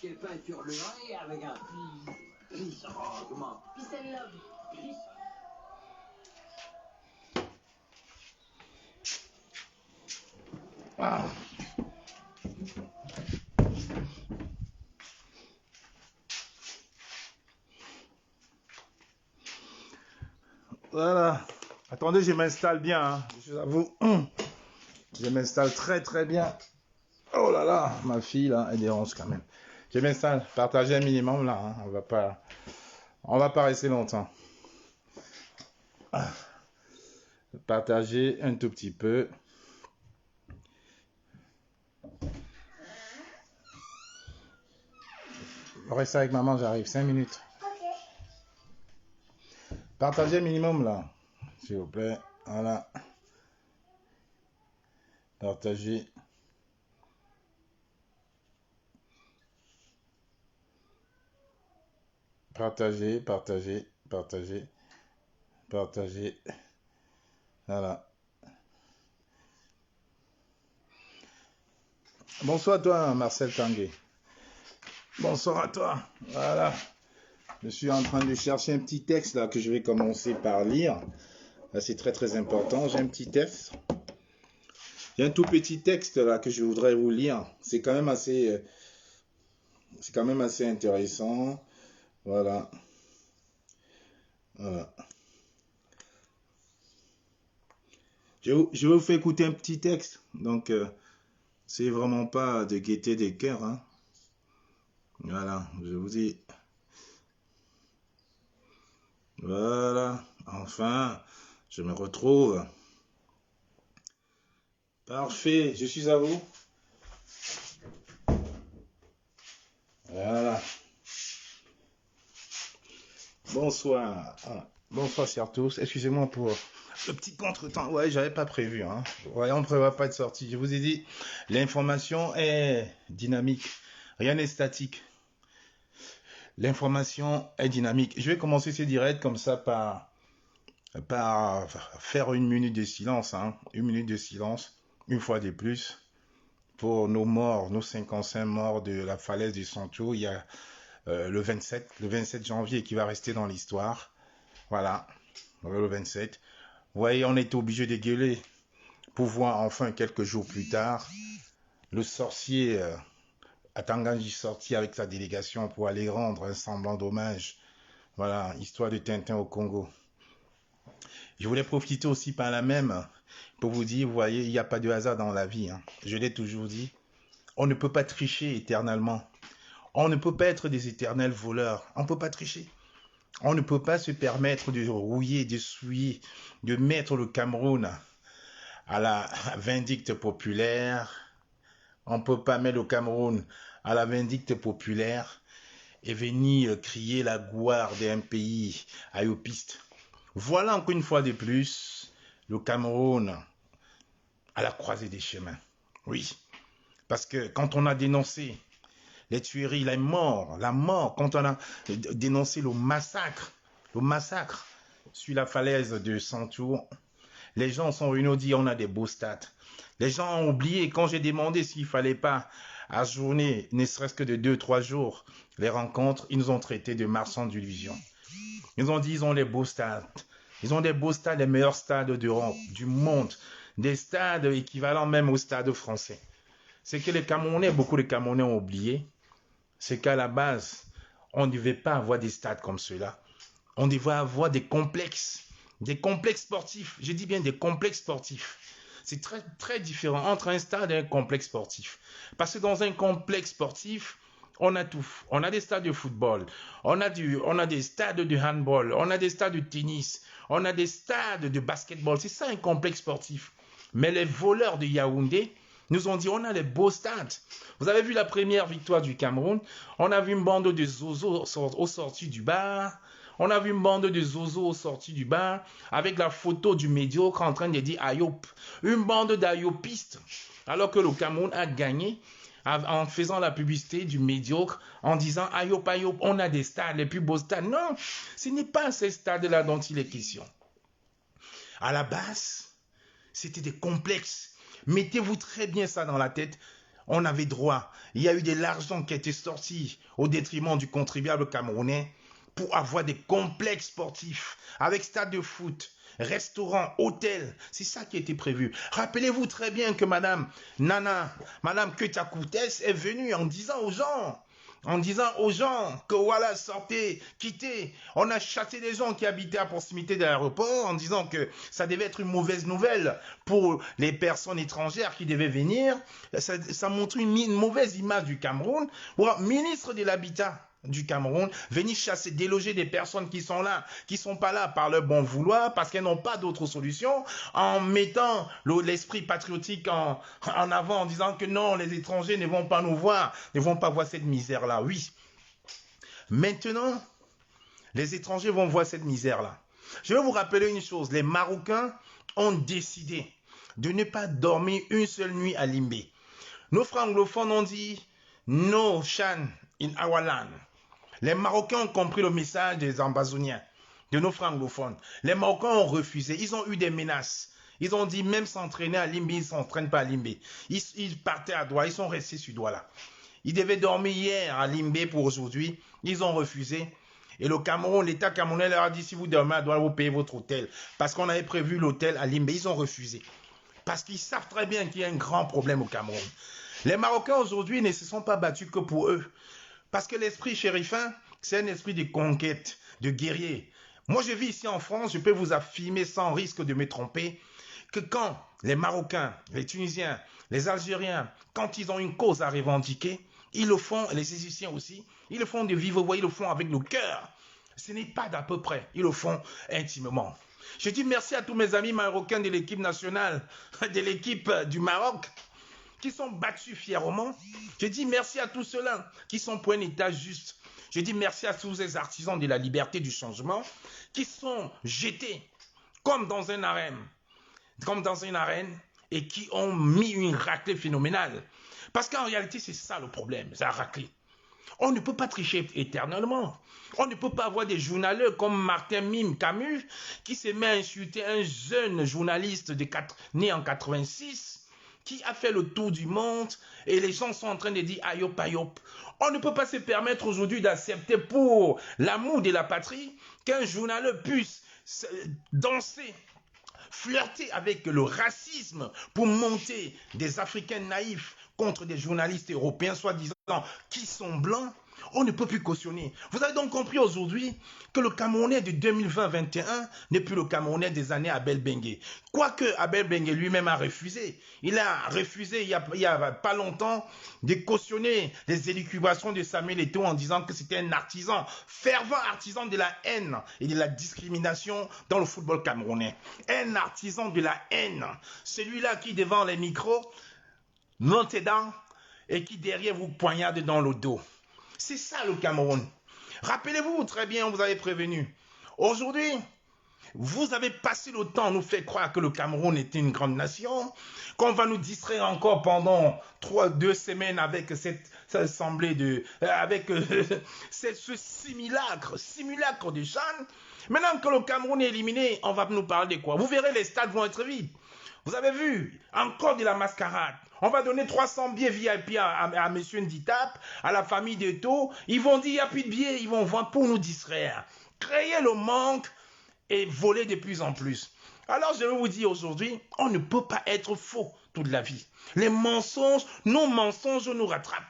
Quelle peinture le vrai avec un peace, comment peace and love. Peace. Ah. Voilà. Attendez, je m'installe bien. Hein. Je vous avoue, je m'installe très très bien. Oh là là, ma fille là, elle dérange quand même. Je m'installe. Partagez un minimum là. Hein. On va pas rester longtemps. Partagez un tout petit peu. Restez avec maman, j'arrive. 5 minutes. Ok. Partagez un minimum là. S'il vous plaît. Voilà. Partagez. Partagez, partagez, partagez. Partagez. Voilà. Bonsoir à toi, Marcel Tanguay. Bonsoir à toi. Voilà. Je suis en train de chercher un petit texte là que je vais commencer par lire. Là, c'est très très important. J'ai un petit texte. J'ai un tout petit texte là que je voudrais vous lire. C'est quand même assez intéressant. Voilà. Voilà. Je vais vous faire écouter un petit texte. Donc, c'est vraiment pas de gaieté des cœurs. Hein. Voilà, je vous dis. Voilà, enfin, je me retrouve. Parfait, je suis à vous. Voilà. Bonsoir. Ah, bonsoir, chers tous. Excusez-moi pour le petit contretemps. Ouais, j'avais pas prévu. Hein. Ouais, on ne prévoit pas de sortie. Je vous ai dit, l'information est dynamique. Rien n'est statique. L'information est dynamique. Je vais commencer ce direct comme ça par faire une minute de silence. Hein. Une minute de silence, une fois de plus, pour nos morts, nos 55 morts de la falaise du Sancho. Il y a le 27 janvier qui va rester dans l'histoire. Voilà, le 27. Vous voyez, on est obligé de gueuler pour voir enfin quelques jours plus tard le sorcier Atanganji sorti avec sa délégation pour aller rendre un semblant d'hommage. Voilà, histoire de Tintin au Congo. Je voulais profiter aussi par la même pour vous dire, vous voyez, il n'y a pas de hasard dans la vie. Hein. Je l'ai toujours dit. On ne peut pas tricher éternellement. On ne peut pas être des éternels voleurs. On ne peut pas tricher. On ne peut pas se permettre de rouiller, de souiller, de mettre le Cameroun à la vindicte populaire. On ne peut pas mettre le Cameroun à la vindicte populaire et venir crier la gloire d'un pays ayopiste. Voilà encore une fois de plus le Cameroun à la croisée des chemins. Oui, parce que quand on a dénoncé les tueries, la mort, quand on a dénoncé le massacre sur la falaise de Santour, les gens sont venus nous dire on a des beaux stades. Les gens ont oublié quand j'ai demandé s'il fallait pas ajourner, ne serait-ce que de 2-3 jours, les rencontres, ils nous ont traités de marchands d'illusions. Ils nous ont dit ils ont les beaux stades, Ils ont des beaux stades, les meilleurs stades d'Europe, du monde, des stades équivalents même aux stades français. C'est que les Camerounais, beaucoup de Camerounais ont oublié, c'est qu'à la base, on ne devait pas avoir des stades comme ceux-là. On devait avoir des complexes sportifs. Je dis bien des complexes sportifs. C'est très, très différent entre un stade et un complexe sportif. Parce que dans un complexe sportif, on a tout. On a des stades de football, on a des stades de handball, on a des stades de tennis, on a des stades de basketball. C'est ça un complexe sportif. Mais les voleurs de Yaoundé nous ont dit, on a les beaux stades. Vous avez vu la première victoire du Cameroun? On a vu une bande de zozos au sorti du bar. On a vu une bande de zozos au sorti du bar avec la photo du médiocre en train de dire Ayop. Une bande d'ayopistes. Alors que le Cameroun a gagné en faisant la publicité du médiocre, en disant Ayop, Ayop, on a des stades, les plus beaux stades. Non, ce n'est pas ces stades-là dont il est question. À la base, c'était des complexes. Mettez-vous très bien ça dans la tête. On avait droit. Il y a eu de l'argent qui a été sorti au détriment du contribuable camerounais pour avoir des complexes sportifs avec stade de foot, restaurant, hôtel. C'est ça qui a été prévu. Rappelez-vous très bien que Madame Nana, Madame Ketakoutes est venue en disant aux gens que voilà, sortez, quittez. On a chassé des gens qui habitaient à proximité de l'aéroport en disant que ça devait être une mauvaise nouvelle pour les personnes étrangères qui devaient venir. Ça montre une mauvaise image du Cameroun. Voilà, ministre de l'Habitat du Cameroun, venir chasser, déloger des personnes qui sont là, qui sont pas là par leur bon vouloir, parce qu'elles n'ont pas d'autre solution, en mettant l'esprit patriotique en avant, en disant que non, les étrangers ne vont pas nous voir, ne vont pas voir cette misère-là. Oui. Maintenant, les étrangers vont voir cette misère-là. Je vais vous rappeler une chose, les Marocains ont décidé de ne pas dormir une seule nuit à Limbé. Nos frères anglophones ont dit « No Shan in our land ». Les Marocains ont compris le message des Ambazoniens, de nos frères anglophones. Les Marocains ont refusé. Ils ont eu des menaces. Ils ont dit même s'entraîner à Limbé, ils ne s'entraînent pas à Limbé. Ils partaient à Douala, ils sont restés sur Douala. Ils devaient dormir hier à Limbé pour aujourd'hui. Ils ont refusé. Et le Cameroun, l'État camerounais leur a dit si vous dormez à Douala, vous payez votre hôtel. Parce qu'on avait prévu l'hôtel à Limbé. Ils ont refusé. Parce qu'ils savent très bien qu'il y a un grand problème au Cameroun. Les Marocains aujourd'hui ne se sont pas battus que pour eux. Parce que l'esprit chérifin, c'est un esprit de conquête, de guerrier. Moi, je vis ici en France, je peux vous affirmer sans risque de me tromper, que quand les Marocains, les Tunisiens, les Algériens, quand ils ont une cause à revendiquer, ils le font, les Égyptiens aussi, ils le font de vive voix, ils le font avec le cœur. Ce n'est pas d'à peu près, ils le font intimement. Je dis merci à tous mes amis marocains de l'équipe nationale, de l'équipe du Maroc, qui sont battus fièrement. Je dis merci à tous ceux-là qui sont pour un État juste. Je dis merci à tous ces artisans de la liberté du changement qui sont jetés comme dans une arène, et qui ont mis une raclée phénoménale. Parce qu'en réalité, c'est ça le problème, c'est la raclée. On ne peut pas tricher éternellement. On ne peut pas avoir des journalistes comme Martin Mime Camus qui se met à insulter un jeune journaliste né en 86 qui a fait le tour du monde et les gens sont en train de dire ayop ayop. On ne peut pas se permettre aujourd'hui d'accepter pour l'amour de la patrie qu'un journaliste puisse danser, flirter avec le racisme pour monter des Africains naïfs contre des journalistes européens soi-disant qui sont blancs. On ne peut plus cautionner. Vous avez donc compris aujourd'hui que le Camerounais de 2020-21 n'est plus le Camerounais des années Abel Bengue. Quoique Abel Bengue lui-même a refusé. Il a refusé il y a pas longtemps de cautionner les élucubrations de Samuel Eto'o en disant que c'était un artisan, fervent artisan de la haine et de la discrimination dans le football camerounais. Un artisan de la haine. Celui-là qui devant les micros, montez dents et qui derrière vous poignarde dans le dos. C'est ça le Cameroun. Rappelez-vous très bien, on vous avait prévenu. Aujourd'hui, vous avez passé le temps à nous faire croire que le Cameroun était une grande nation, qu'on va nous distraire encore pendant 2 semaines avec cette assemblée avec ce simulacre de Chan. Maintenant que le Cameroun est éliminé, on va nous parler de quoi? Vous verrez, les stades vont être vides. Vous avez vu, encore de la mascarade. On va donner 300 billets VIP à M. Nditap, à la famille d'Eto'o. Ils vont dire, il n'y a plus de billets, ils vont vendre pour nous distraire. Créer le manque et voler de plus en plus. Alors je vais vous dire aujourd'hui, on ne peut pas être faux toute la vie. Les mensonges, nos mensonges nous rattrapent.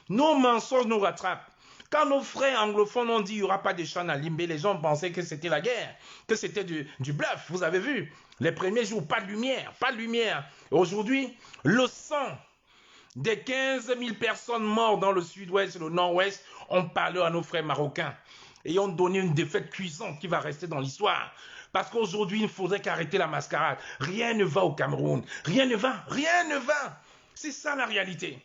Nos mensonges nous rattrapent. Quand nos frères anglophones ont dit qu'il n'y aura pas de chants à Limbe, les gens pensaient que c'était la guerre, que c'était du bluff. Vous avez vu, les premiers jours, pas de lumière, pas de lumière. Aujourd'hui, le sang des 15 000 personnes mortes dans le sud-ouest et le nord-ouest ont parlé à nos frères marocains et ont donné une défaite cuisante qui va rester dans l'histoire. Parce qu'aujourd'hui, il faudrait qu'arrêter la mascarade. Rien ne va au Cameroun. Rien ne va. Rien ne va. C'est ça la réalité.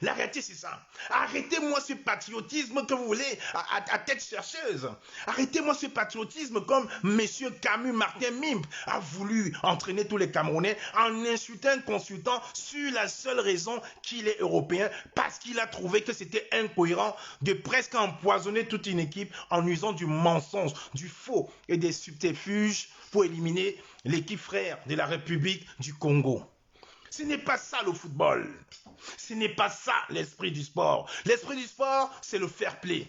La réalité, c'est ça. Arrêtez-moi ce patriotisme que vous voulez à tête chercheuse. Arrêtez-moi ce patriotisme comme M. Camus Martin Mimp a voulu entraîner tous les Camerounais en insultant un consultant sur la seule raison qu'il est européen, parce qu'il a trouvé que c'était incohérent de presque empoisonner toute une équipe en usant du mensonge, du faux et des subterfuges pour éliminer l'équipe frère de la République du Congo. Ce n'est pas ça le football. Ce n'est pas ça l'esprit du sport. L'esprit du sport, c'est le fair play.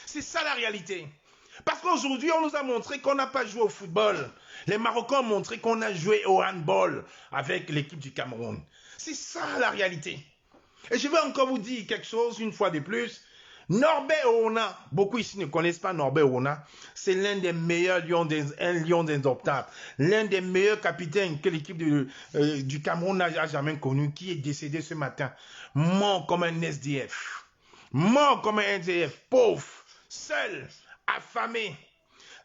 C'est ça la réalité. Parce qu'aujourd'hui, on nous a montré qu'on n'a pas joué au football. Les Marocains ont montré qu'on a joué au handball avec l'équipe du Cameroun. C'est ça la réalité. Et je vais encore vous dire quelque chose une fois de plus. Norbert Ouna, beaucoup ici ne connaissent pas Norbert Ouna, c'est l'un des meilleurs lions, un lion indoptable, l'un des meilleurs capitaines que l'équipe du Cameroun n'a jamais connu, qui est décédé ce matin, mort comme un SDF, mort comme un SDF, pauvre, seul, affamé.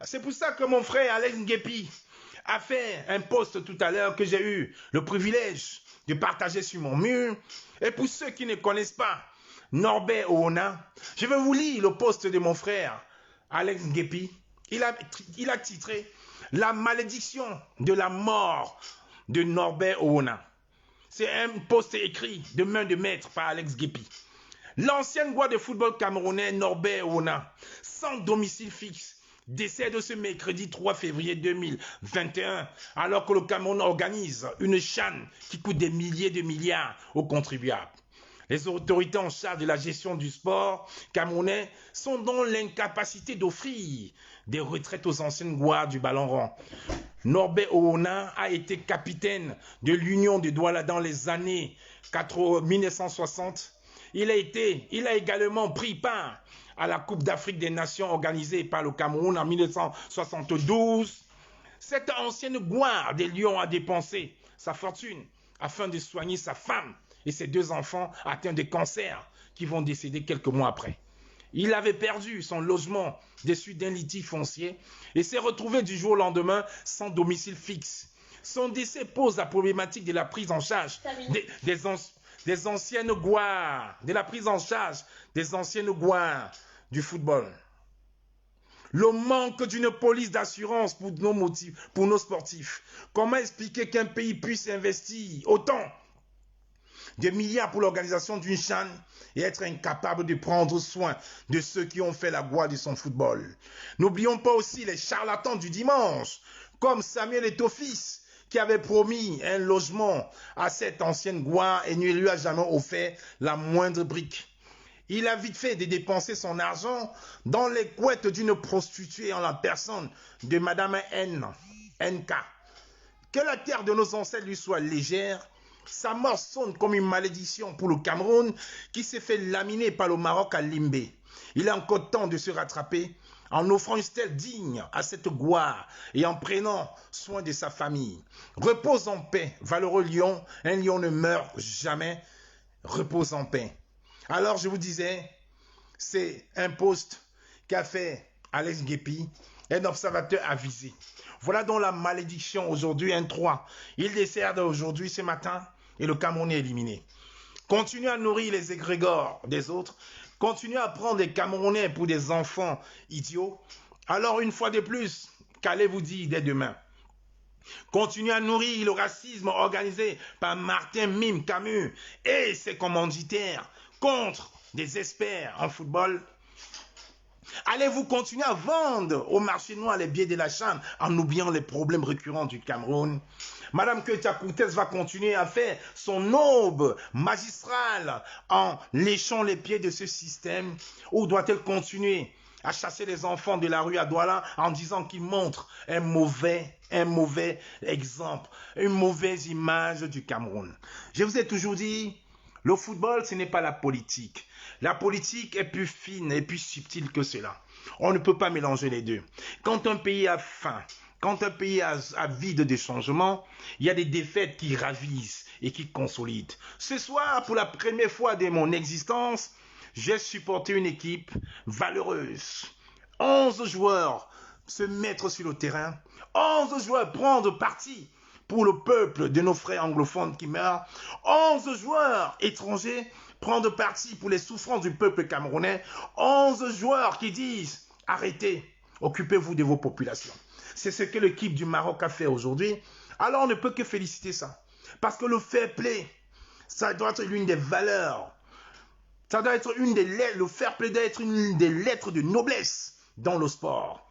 C'est pour ça que mon frère Alex Nguepi a fait un post tout à l'heure que j'ai eu le privilège de partager sur mon mur. Et pour ceux qui ne connaissent pas Norbert Ouna, je vais vous lire le post de mon frère Alex Nguepi. Il a titré « La malédiction de la mort de Norbert Ouna ». C'est un post écrit de main de maître par Alex Nguepi. L'ancienne gloire de football camerounais Norbert Ouna, sans domicile fixe, décède ce mercredi 3 février 2021, alors que le Cameroun organise une CHAN qui coûte des milliers de milliards aux contribuables. Les autorités en charge de la gestion du sport camerounais sont dans l'incapacité d'offrir des retraites aux anciennes gloires du ballon rond. Norbert Ouna a été capitaine de l'Union de Douala dans les années 1960. Il a également pris part à la Coupe d'Afrique des Nations organisée par le Cameroun en 1972. Cette ancienne gloire des Lions a dépensé sa fortune afin de soigner sa femme et ses 2 enfants atteints de cancer qui vont décéder quelques mois après. Il avait perdu son logement des suites d'un litige foncier et s'est retrouvé du jour au lendemain sans domicile fixe. Son décès pose la problématique de la prise en charge des anciennes gloires, de la prise en charge des anciennes gloires du football. Le manque d'une police d'assurance pour nos sportifs. Comment expliquer qu'un pays puisse investir autant de milliards pour l'organisation d'une CHAN et être incapable de prendre soin de ceux qui ont fait la gloire de son football? N'oublions pas aussi les charlatans du dimanche, comme Samuel Eto'o-Fils, qui avait promis un logement à cette ancienne gloire et ne lui a jamais offert la moindre brique. Il a vite fait de dépenser son argent dans les couettes d'une prostituée en la personne de Madame NK. Que la terre de nos ancêtres lui soit légère. Sa mort sonne comme une malédiction pour le Cameroun qui s'est fait laminer par le Maroc à Limbe. Il a encore temps de se rattraper en offrant une stèle digne à cette gloire et en prenant soin de sa famille. Repose en paix, valeureux lion. Un lion ne meurt jamais. Repose en paix. Alors je vous disais, c'est un post qu'a fait Alex Nguepi, un observateur avisé. Voilà donc la malédiction aujourd'hui, 1-3. Il décède aujourd'hui ce matin et le Cameroun est éliminé. Continuez à nourrir les égrégores des autres. Continuez à prendre les Camerounais pour des enfants idiots. Alors une fois de plus, qu'allez-vous dire dès demain? Continuez à nourrir le racisme organisé par Martin Mime Camus et ses commanditaires contre des experts en football. Allez-vous continuer à vendre au marché noir les billets de la CHAN en oubliant les problèmes récurrents du Cameroun? Madame Ketia Koutès va continuer à faire son aube magistrale en léchant les pieds de ce système, ou doit-elle continuer à chasser les enfants de la rue à Douala en disant qu'ils montrent un mauvais exemple, une mauvaise image du Cameroun. Je vous ai toujours dit, le football, ce n'est pas la politique. La politique est plus fine et plus subtile que cela. On ne peut pas mélanger les deux. Quand un pays a faim, quand un pays a vide de changements, il y a des défaites qui ravissent et qui consolident. Ce soir, pour la première fois de mon existence, j'ai supporté une équipe valeureuse. 11 joueurs se mettre sur le terrain, 11 joueurs prendre parti pour le peuple de nos frères anglophones qui meurent, 11 joueurs étrangers prendre parti pour les souffrances du peuple camerounais, 11 joueurs qui disent « Arrêtez, occupez-vous de vos populations ». C'est ce que l'équipe du Maroc a fait aujourd'hui. Alors on ne peut que féliciter ça. Parce que le fair play, ça doit être l'une des valeurs. Ça doit être une des lettres, le fair play doit être une des lettres de noblesse dans le sport.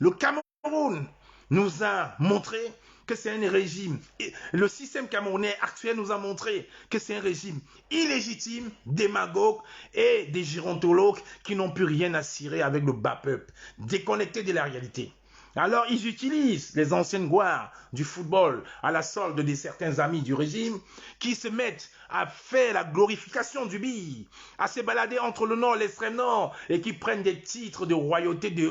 Le Cameroun nous a montré que c'est un régime, le système camerounais actuel nous a montré que c'est un régime illégitime, démagogue et des gérontologues qui n'ont plus rien à cirer avec le bas peuple, déconnectés de la réalité. Alors, ils utilisent les anciennes gloires du football à la solde de certains amis du régime qui se mettent à faire la glorification du bille, à se balader entre le nord et l'extrême nord et qui prennent des titres de royauté de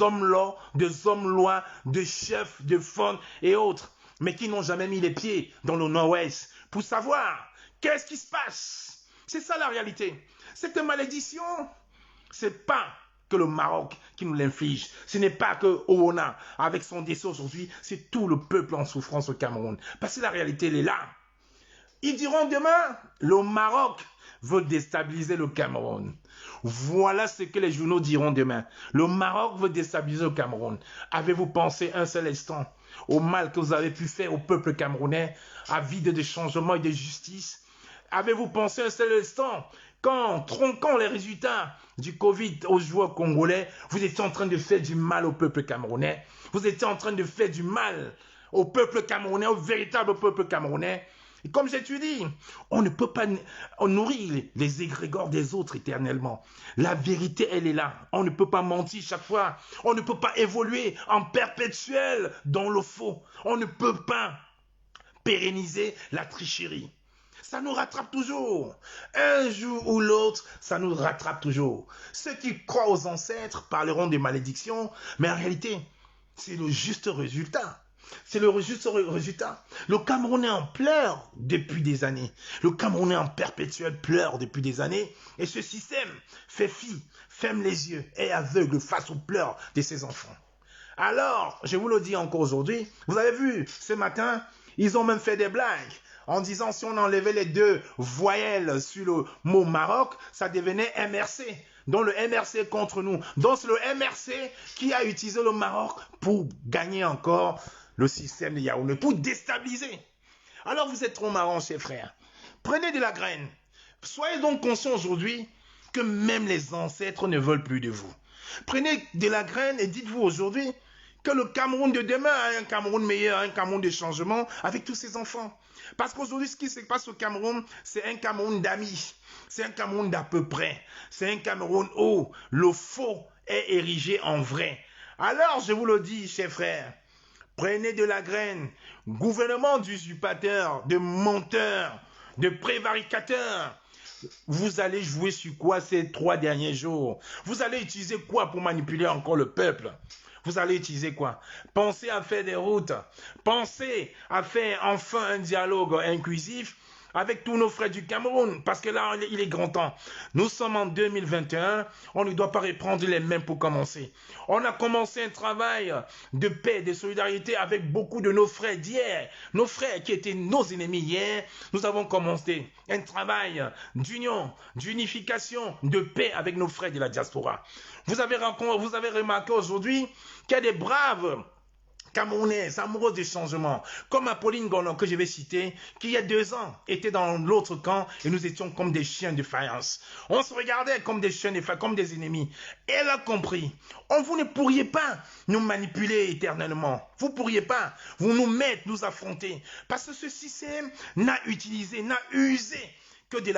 hommes lois, de chefs, de fonds et autres, mais qui n'ont jamais mis les pieds dans le nord-ouest pour savoir qu'est-ce qui se passe. C'est ça la réalité. Cette malédiction, c'est pas que le Maroc qui nous l'inflige. Ce n'est pas que Oona, avec son décès aujourd'hui, c'est tout le peuple en souffrance au Cameroun. Parce que la réalité, elle est là. Ils diront demain, le Maroc veut déstabiliser le Cameroun. Voilà ce que les journaux diront demain. Le Maroc veut déstabiliser le Cameroun. Avez-vous pensé un seul instant au mal que vous avez pu faire au peuple camerounais, avide de changement et de justice? Avez-vous pensé un seul instant qu'en tronquant les résultats du Covid aux joueurs congolais, vous étiez en train de faire du mal au peuple camerounais? Vous étiez en train de faire du mal au peuple camerounais, au véritable peuple camerounais? Et comme j'ai dit, on ne peut pas nourrir les égrégores des autres éternellement. La vérité, elle est là. On ne peut pas mentir chaque fois. On ne peut pas évoluer en perpétuel dans le faux. On ne peut pas pérenniser la tricherie. Ça nous rattrape toujours. Un jour ou l'autre, ça nous rattrape toujours. Ceux qui croient aux ancêtres parleront des malédictions, mais en réalité, c'est le juste résultat. C'est le juste résultat. Le Camerounais en pleure depuis des années. Le Camerounais en perpétuel pleure depuis des années. Et ce système fait fi, ferme les yeux, est aveugle face aux pleurs de ses enfants. Alors, je vous le dis encore aujourd'hui, vous avez vu, ce matin, ils ont même fait des blagues en disant si on enlevait les 2 voyelles sur le mot Maroc, ça devenait MRC. Donc le MRC contre nous. Donc c'est le MRC qui a utilisé le Maroc pour gagner encore le système de Yaoundé, pour déstabiliser. Alors vous êtes trop marrants, chers frères. Prenez de la graine. Soyez donc conscients aujourd'hui que même les ancêtres ne veulent plus de vous. Prenez de la graine et dites-vous aujourd'hui que le Cameroun de demain a un Cameroun meilleur, un Cameroun de changement avec tous ses enfants. Parce qu'aujourd'hui, ce qui se passe au Cameroun, c'est un Cameroun d'amis. C'est un Cameroun d'à peu près. C'est un Cameroun où le faux est érigé en vrai. Alors, je vous le dis, chers frères, prenez de la graine. Gouvernement d'usurpateurs, de menteurs, de prévaricateurs. Vous allez jouer sur quoi ces 3 derniers jours? Vous allez utiliser quoi pour manipuler encore le peuple? Vous allez utiliser quoi? Pensez à faire des routes. Pensez à faire enfin un dialogue inclusif avec tous nos frères du Cameroun. Parce que là, il est grand temps. Nous sommes en 2021. On ne doit pas reprendre les mêmes pour commencer. On a commencé un travail de paix, de solidarité avec beaucoup de nos frères d'hier. Nos frères qui étaient nos ennemis hier. Nous avons commencé un travail d'union, d'unification, de paix avec nos frères de la diaspora. Vous avez remarqué aujourd'hui qu'il y a des braves Camerounais, amoureux du changement, comme Apolline Gonon que je vais citer, qui il y a 2 ans était dans l'autre camp et nous étions comme des chiens de faïence. On se regardait comme des chiens de faïence, comme des ennemis. Et elle a compris. Vous ne pourriez pas nous manipuler éternellement. Vous ne pourriez pas nous mettre, nous affronter. Parce que ce système n'a usé que de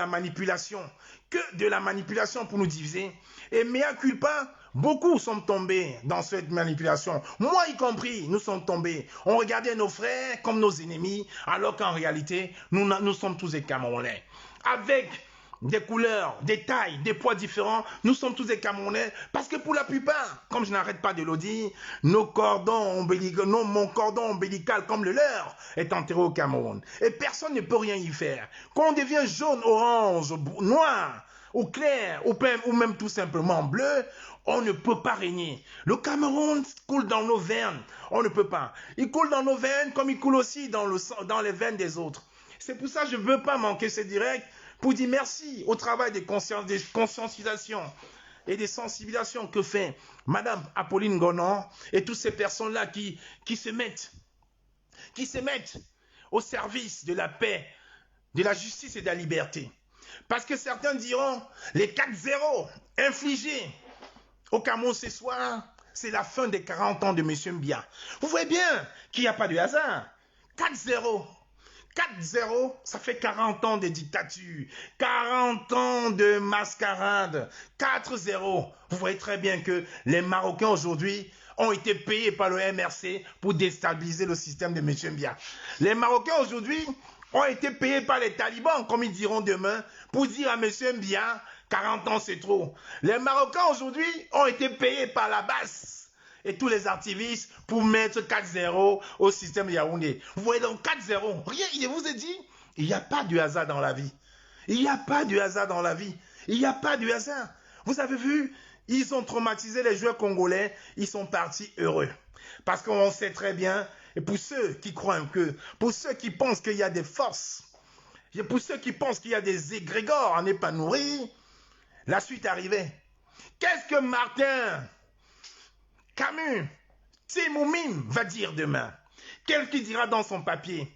la manipulation pour nous diviser. Et mea culpa, Beaucoup sont tombés dans cette manipulation. Moi y compris, nous sommes tombés. On regardait nos frères comme nos ennemis, alors qu'en réalité, nous sommes tous des Camerounais. Avec des couleurs, des tailles, des poids différents, nous sommes tous des Camerounais, parce que pour la plupart, comme je n'arrête pas de le dire, mon cordon ombilical comme le leur est enterré au Cameroun. Et personne ne peut rien y faire. Quand on devient jaune, orange, noir, ou clair, ou même tout simplement bleu, on ne peut pas régner. Le Cameroun coule dans nos veines. On ne peut pas. Il coule dans nos veines comme il coule aussi dans les veines des autres. C'est pour ça que je ne veux pas manquer ce direct pour dire merci au travail des conscientisations et des sensibilisations que fait Madame Apolline Gonon et toutes ces personnes-là qui se mettent au service de la paix, de la justice et de la liberté. Parce que certains diront, les 4-0 infligés au Cameroun ce soir, c'est la fin des 40 ans de M. Mbia. Vous voyez bien qu'il n'y a pas de hasard. 4-0. 4-0, ça fait 40 ans de dictature, 40 ans de mascarade. 4-0. Vous voyez très bien que les Marocains aujourd'hui ont été payés par le MRC pour déstabiliser le système de M. Mbia. Les Marocains aujourd'hui ont été payés par les talibans, comme ils diront demain, pour dire à M. Mbia, 40 ans c'est trop. Les Marocains aujourd'hui ont été payés par la basse et tous les activistes pour mettre 4-0 au système Yaoundé. Vous voyez donc 4-0, rien, je vous ai dit, il n'y a pas de hasard dans la vie. Il n'y a pas de hasard dans la vie. Il n'y a pas de hasard. Vous avez vu, ils ont traumatisé les joueurs congolais, ils sont partis heureux. Parce qu'on sait très bien, et pour ceux qui croient que, pour ceux qui pensent qu'il y a des forces, et pour ceux qui pensent qu'il y a des égrégores en épanouis, la suite arrivait. Qu'est-ce que Martin Camus, Timoumine va dire demain? Quel qui dira dans son papier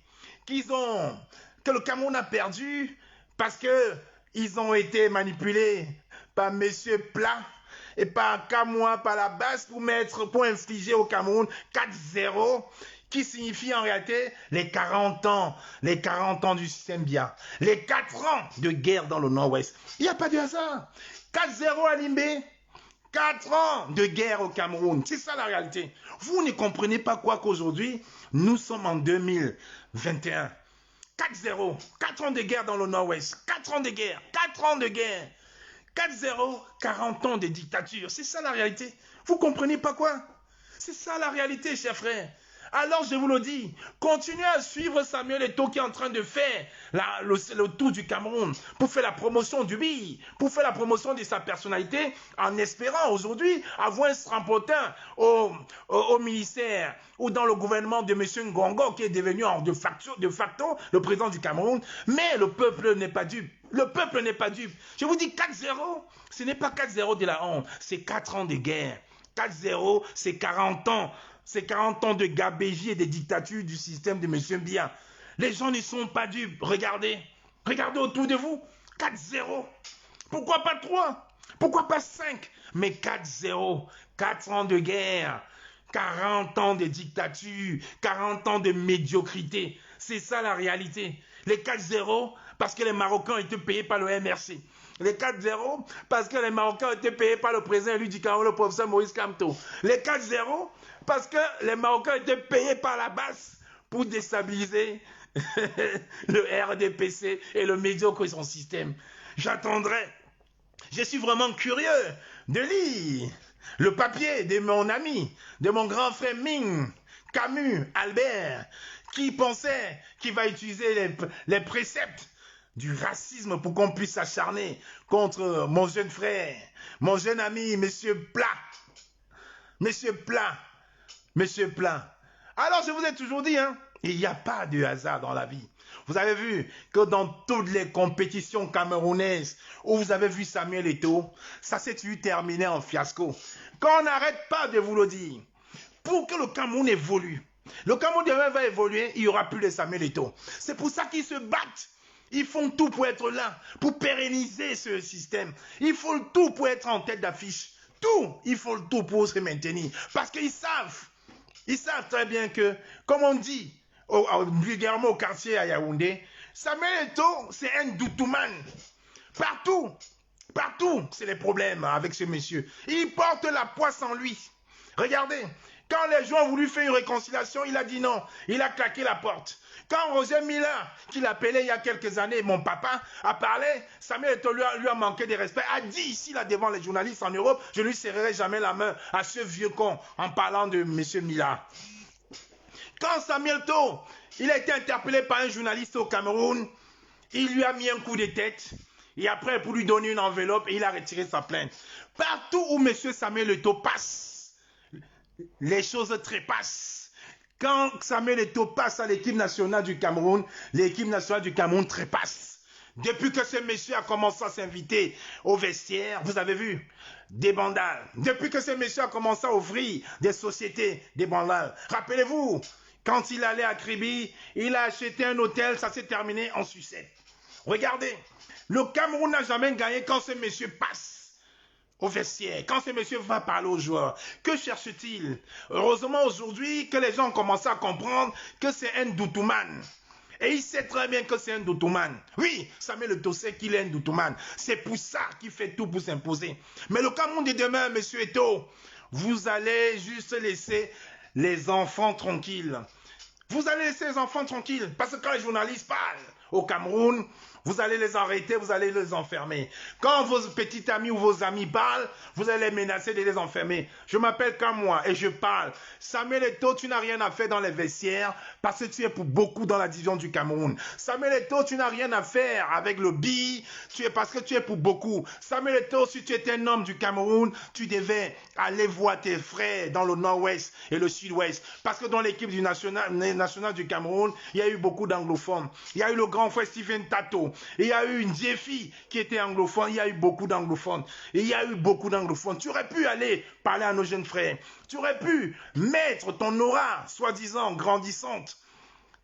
que le Cameroun a perdu parce qu'ils ont été manipulés par M. Plat et par Kamoua, par la base pour infliger au Cameroun 4-0, qui signifie en réalité les 40 ans du système Bia, les 4 ans de guerre dans le Nord-Ouest. Il n'y a pas de hasard. 4-0 à Limbé, 4 ans de guerre au Cameroun. C'est ça la réalité. Vous ne comprenez pas quoi qu'aujourd'hui, nous sommes en 2021. 4-0, 4 ans de guerre dans le Nord-Ouest, 4 ans de guerre, 4 ans de guerre. 4-0, 40 ans de dictature. C'est ça la réalité. Vous ne comprenez pas quoi? C'est ça la réalité, chers frères. Alors je vous le dis, continuez à suivre Samuel Eto'o qui est en train de faire le tour du Cameroun pour faire la promotion du BI, pour faire la promotion de sa personnalité, en espérant aujourd'hui avoir un strapotin au ministère ou dans le gouvernement de M. Ngongo qui est devenu de facto le président du Cameroun. Mais le peuple n'est pas dupe. Le peuple n'est pas dupe. Je vous dis 4-0, ce n'est pas 4-0 de la honte, c'est 4 ans de guerre. 4-0, c'est 40 ans. C'est 40 ans de gabégie et de dictature du système de M. Mbia. Les gens ne sont pas dupes. Regardez. Regardez autour de vous. 4-0. Pourquoi pas 3? Pourquoi pas 5? Mais 4-0. 4 ans de guerre. 40 ans de dictature. 40 ans de médiocrité. C'est ça la réalité. Les 4-0 parce que les Marocains ont été payés par le MRC. Les 4-0 parce que les Marocains ont été payés par le président élu du Cameroun, le professeur Maurice Kamto. Les 4-0 parce que les Marocains ont été payés par la basse pour déstabiliser le RDPC et le médiocre son système. J'attendrai. Je suis vraiment curieux de lire le papier de mon ami, de mon grand frère Ming, Camus, Albert, qui pensait qu'il va utiliser les préceptes du racisme pour qu'on puisse s'acharner contre mon jeune frère, mon jeune ami, Monsieur Plat. Monsieur Plat. Monsieur Plat. Alors je vous ai toujours dit, hein, il n'y a pas de hasard dans la vie. Vous avez vu que dans toutes les compétitions camerounaises où vous avez vu Samuel Eto'o, ça s'est terminé en fiasco. Quand on n'arrête pas de vous le dire, pour que le Cameroun évolue, le Cameroun demain va évoluer, il n'y aura plus de Samuel Eto'o. C'est pour ça qu'ils se battent. Ils font tout pour être là, pour pérenniser ce système. Ils font tout pour être en tête d'affiche. Tout, ils font le tout pour se maintenir. Parce qu'ils savent très bien que, comme on dit vulgairement au quartier à Yaoundé, Samuel Eto'o, c'est un doutouman. Partout, Partout, c'est les problèmes avec ce monsieur. Il porte la poisse en lui. Regardez, quand les gens ont voulu faire une réconciliation, il a dit non. Il a claqué la porte. Quand Roger Miller, qu'il appelait il y a quelques années, mon papa, a parlé, Samuel Eto'o lui a manqué de respect, a dit ici, là, devant les journalistes en Europe, je ne lui serrerai jamais la main à ce vieux con en parlant de M. Miller. Quand Samuel Eto'o, il a été interpellé par un journaliste au Cameroun, il lui a mis un coup de tête. Et après, pour lui donner une enveloppe, il a retiré sa plainte. Partout où M. Samuel Eto'o passe, les choses trépassent. Quand Samuel Eto'o passe à l'équipe nationale du Cameroun, l'équipe nationale du Cameroun trépasse. Depuis que ce monsieur a commencé à s'inviter au vestiaire, vous avez vu, des bandales. Depuis que ce monsieur a commencé à ouvrir des sociétés, des bandales. Rappelez-vous, quand il allait à Kribi, il a acheté un hôtel, ça s'est terminé en sucette. Regardez, le Cameroun n'a jamais gagné quand ce monsieur passe au vestiaire, quand ce monsieur va parler aux joueurs. Que cherche-t-il? Heureusement aujourd'hui que les gens ont commencé à comprendre que c'est un doutouman. Et il sait très bien que c'est un doutouman. Oui, Samuel Eto'o sait qu'il est un doutouman. C'est pour ça qu'il fait tout pour s'imposer. Mais le Cameroun de demain, monsieur Eto'o, vous allez juste laisser les enfants tranquilles. Vous allez laisser les enfants tranquilles. Parce que quand les journalistes parlent au Cameroun, vous allez les arrêter, vous allez les enfermer. Quand vos petits amis ou vos amis parlent, vous allez les menacer de les enfermer. Je m'appelle comme moi et je parle. Samuel Eto'o, tu n'as rien à faire dans les vestiaires parce que tu es pour beaucoup dans la division du Cameroun. Samuel Eto'o, tu n'as rien à faire avec le BI parce que tu es pour beaucoup. Samuel Eto'o, si tu étais un homme du Cameroun, tu devais aller voir tes frères dans le nord-ouest et le sud-ouest. Parce que dans l'équipe du national du Cameroun, il y a eu beaucoup d'anglophones. Il y a eu le grand frère Stephen Tato. Il y a eu une Jeffy qui était anglophone. Il y a eu beaucoup d'anglophones. Il y a eu beaucoup d'anglophones. Tu aurais pu aller parler à nos jeunes frères. Tu aurais pu mettre ton aura, soi-disant grandissante.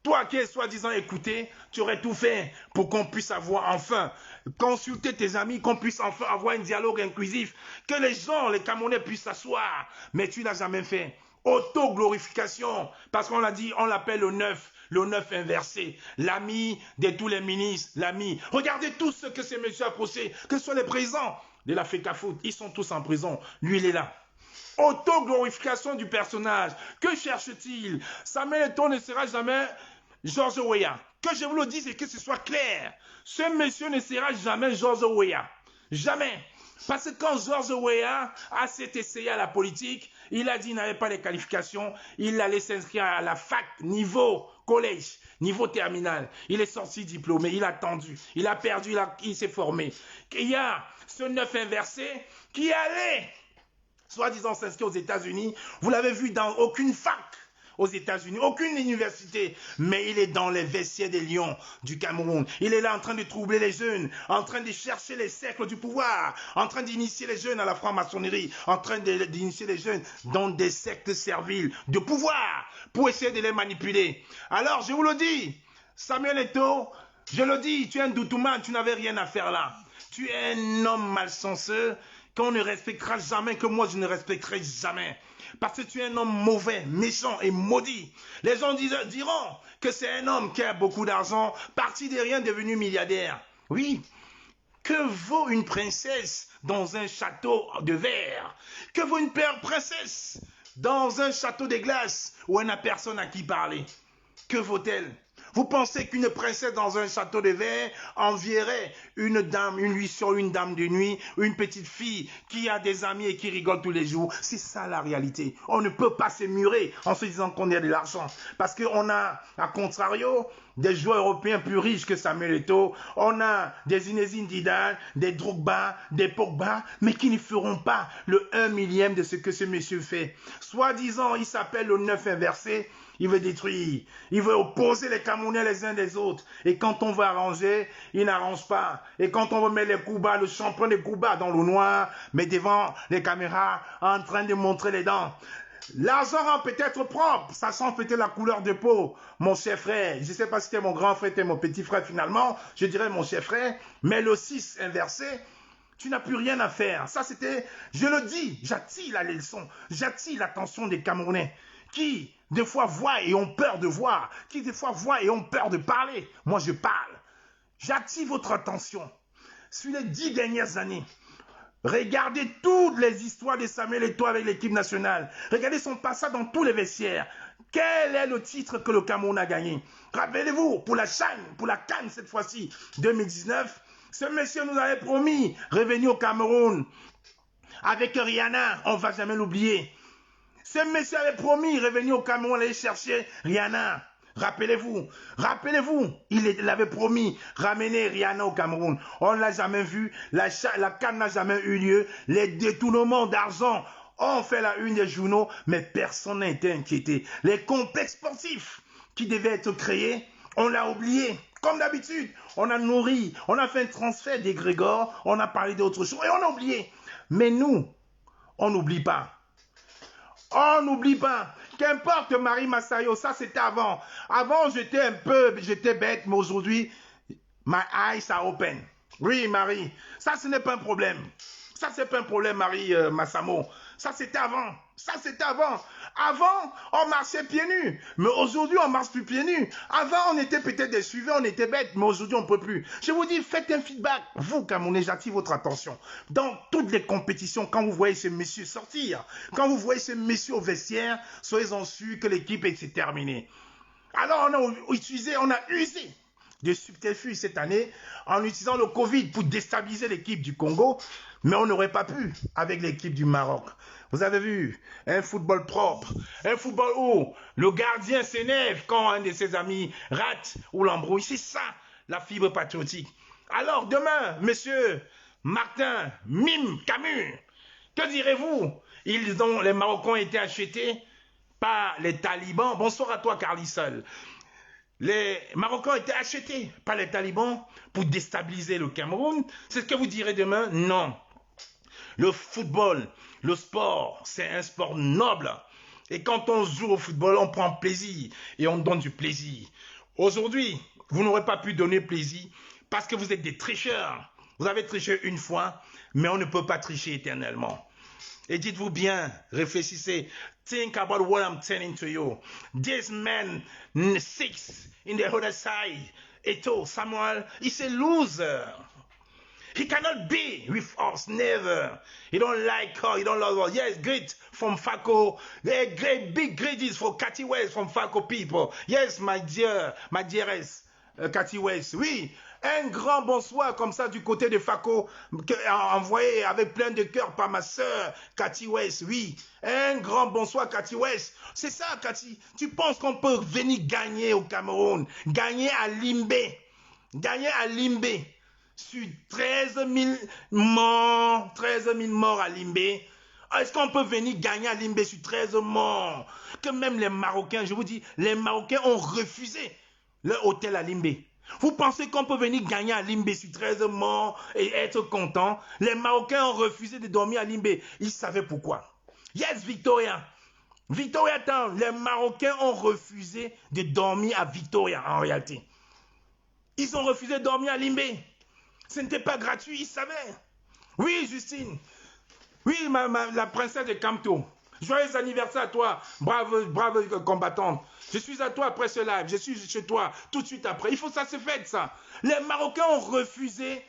Toi qui es soi-disant écouté, tu aurais tout fait pour qu'on puisse avoir enfin, consulter tes amis, qu'on puisse enfin avoir un dialogue inclusif, que les gens, les Camerounais puissent s'asseoir. Mais tu ne l'as jamais fait. Auto-glorification, parce qu'on l'a dit, on l'appelle le neuf inversé, l'ami de tous les ministres, l'ami. Regardez tout ce que ces messieurs a posé, que ce soit les présidents de la FECAFOOT, ils sont tous en prison, lui il est là. Auto-glorification du personnage, que cherche-t-il? Samuel Eto'o ne sera jamais George Weah. Que je vous le dise et que ce soit clair, ce monsieur ne sera jamais George Weah, jamais. Parce que quand George Weah s'est essayé à la politique, il a dit qu'il n'avait pas les qualifications, il allait s'inscrire à la fac niveau collège, niveau terminal. Il est sorti diplômé, il a attendu, il a perdu, il s'est formé. Il y a ce neuf inversé qui allait, soi-disant s'inscrire aux États-Unis. Vous l'avez vu dans aucune fac aux États-Unis, aucune université, mais il est dans les vestiaires des lions du Cameroun. Il est là en train de troubler les jeunes, en train de chercher les cercles du pouvoir, en train d'initier les jeunes à la franc-maçonnerie, en train d'initier les jeunes dans des sectes serviles de pouvoir pour essayer de les manipuler. Alors, je vous le dis, Samuel Eto'o, je le dis, tu es un doutouman, tu n'avais rien à faire là. Tu es un homme malchanceux qu'on ne respectera jamais, que moi je ne respecterai jamais. Parce que tu es un homme mauvais, méchant et maudit. Les gens diront que c'est un homme qui a beaucoup d'argent, parti de rien, devenu milliardaire. Oui, que vaut une princesse dans un château de verre? Que vaut une princesse dans un château de glace où elle n'a personne à qui parler? Que vaut-elle? Vous pensez qu'une princesse dans un château de verre envierait une dame, une dame de nuit, une petite fille qui a des amis et qui rigole tous les jours? C'est ça la réalité. On ne peut pas se murer en se disant qu'on a de l'argent. Parce qu'on a, à contrario, des joueurs européens plus riches que Samuel Eto'o. On a des Zinedine Zidane, des Drogba, des Pogba, mais qui ne feront pas le 1 millième de ce que ce monsieur fait. Soi-disant, il s'appelle le neuf inversé. Il veut détruire, il veut opposer les Camerounais les uns des autres. Et quand on veut arranger, il n'arrange pas. Et quand on veut mettre les coups bas, le champion des coups bas dans le noir, mais devant les caméras, en train de montrer les dents. L'argent rend peut-être propre, ça sent peut-être la couleur de peau. Mon cher frère, je ne sais pas si c'était mon grand frère, c'était mon petit frère finalement, je dirais mon cher frère, mais le 6 inversé, tu n'as plus rien à faire. Ça c'était, je le dis, j'attire la leçon, j'attire l'attention des Camerounais qui des fois voient et ont peur de voir, qui des fois voient et ont peur de parler. Moi je parle, j'attire votre attention. sur les 10 dernières années. Regardez toutes les histoires de Samuel Eto'o avec l'équipe nationale. Regardez son passage dans tous les vestiaires. Quel est le titre que le Cameroun a gagné? Rappelez-vous, pour la CAN cette fois-ci, 2019, ce monsieur nous avait promis revenir au Cameroun avec Rihanna, on ne va jamais l'oublier. Ce monsieur avait promis revenir au Cameroun, aller chercher Rihanna. Rappelez-vous, il avait promis ramener Rihanna au Cameroun. On ne l'a jamais vu, la CAN n'a jamais eu lieu, les détournements d'argent ont fait la une des journaux, mais personne n'a été inquiété. Les complexes sportifs qui devaient être créés, on l'a oublié. Comme d'habitude, on a nourri, on a fait un transfert d'égrégore, on a parlé d'autres choses et on a oublié. Mais nous, on n'oublie pas. On n'oublie pas. Qu'importe Marie Massayo, ça c'était avant. Avant, j'étais bête, mais aujourd'hui, my eyes are open. Oui, Marie, ça ce n'est pas un problème. Ça, c'est pas un problème, Marie Massamo. Ça, c'était avant. Avant, on marchait pieds nus. Mais aujourd'hui, on marche plus pieds nus. Avant, on était peut-être des suiveurs, on était bêtes. Mais aujourd'hui, on ne peut plus. Je vous dis, faites un feedback. Vous, Camerounais, j'attire votre attention. Dans toutes les compétitions, quand vous voyez ces messieurs sortir, quand vous voyez ces messieurs au vestiaire, soyez-en sûrs que l'équipe est terminée. Alors, on a usé de subterfuge cette année en utilisant le Covid pour déstabiliser l'équipe du Congo, mais on n'aurait pas pu avec l'équipe du Maroc. Vous avez vu, un football propre, un football où le gardien s'énerve quand un de ses amis rate ou l'embrouille. C'est ça, la fibre patriotique. Alors demain, monsieur Martin Mime Camus, que direz-vous? Les Marocains ont été achetés par les talibans. Bonsoir à toi, Carly Sol. Les Marocains ont été achetés par les talibans pour déstabiliser le Cameroun. C'est ce que vous direz demain? Non. Le football, le sport, c'est un sport noble. Et quand on joue au football, on prend plaisir et on donne du plaisir. Aujourd'hui, vous n'aurez pas pu donner plaisir parce que vous êtes des tricheurs. Vous avez triché une fois, mais on ne peut pas tricher éternellement. Et dites-vous bien, réfléchissez. Think about what I'm telling to you. This man, 6 in the other side, Eto'o, Samuel, is a loser. He cannot be with us, never. He don't like her, he don't love her. Yes, great from FACO. Great, big greetings for Cathy West from FACO people. Yes, my dearest Cathy West. Oui, un grand bonsoir comme ça du côté de FACO, envoyé avec plein de cœur par ma soeur Cathy West. Oui, un grand bonsoir Cathy West. C'est ça, Cathy. Tu penses qu'on peut venir gagner au Cameroun, gagner à Limbé, sur 13 000 morts à Limbé. Est-ce qu'on peut venir gagner à Limbé sur 13 morts? Que même les Marocains, je vous dis, les Marocains ont refusé le hôtel à Limbé. Vous pensez qu'on peut venir gagner à Limbé sur 13 morts et être content? Les Marocains ont refusé de dormir à Limbé. Ils savaient pourquoi. Yes, Victoria. Victoria Town. Les Marocains ont refusé de dormir à Victoria en réalité. Ils ont refusé de dormir à Limbé. Ce n'était pas gratuit, ils savaient. Oui, Justine. Oui, la princesse de Kamto. Joyeux anniversaire à toi, brave combattante. Je suis à toi après ce live, je suis chez toi tout de suite après. Il faut que ça se fasse, ça. Les Marocains ont refusé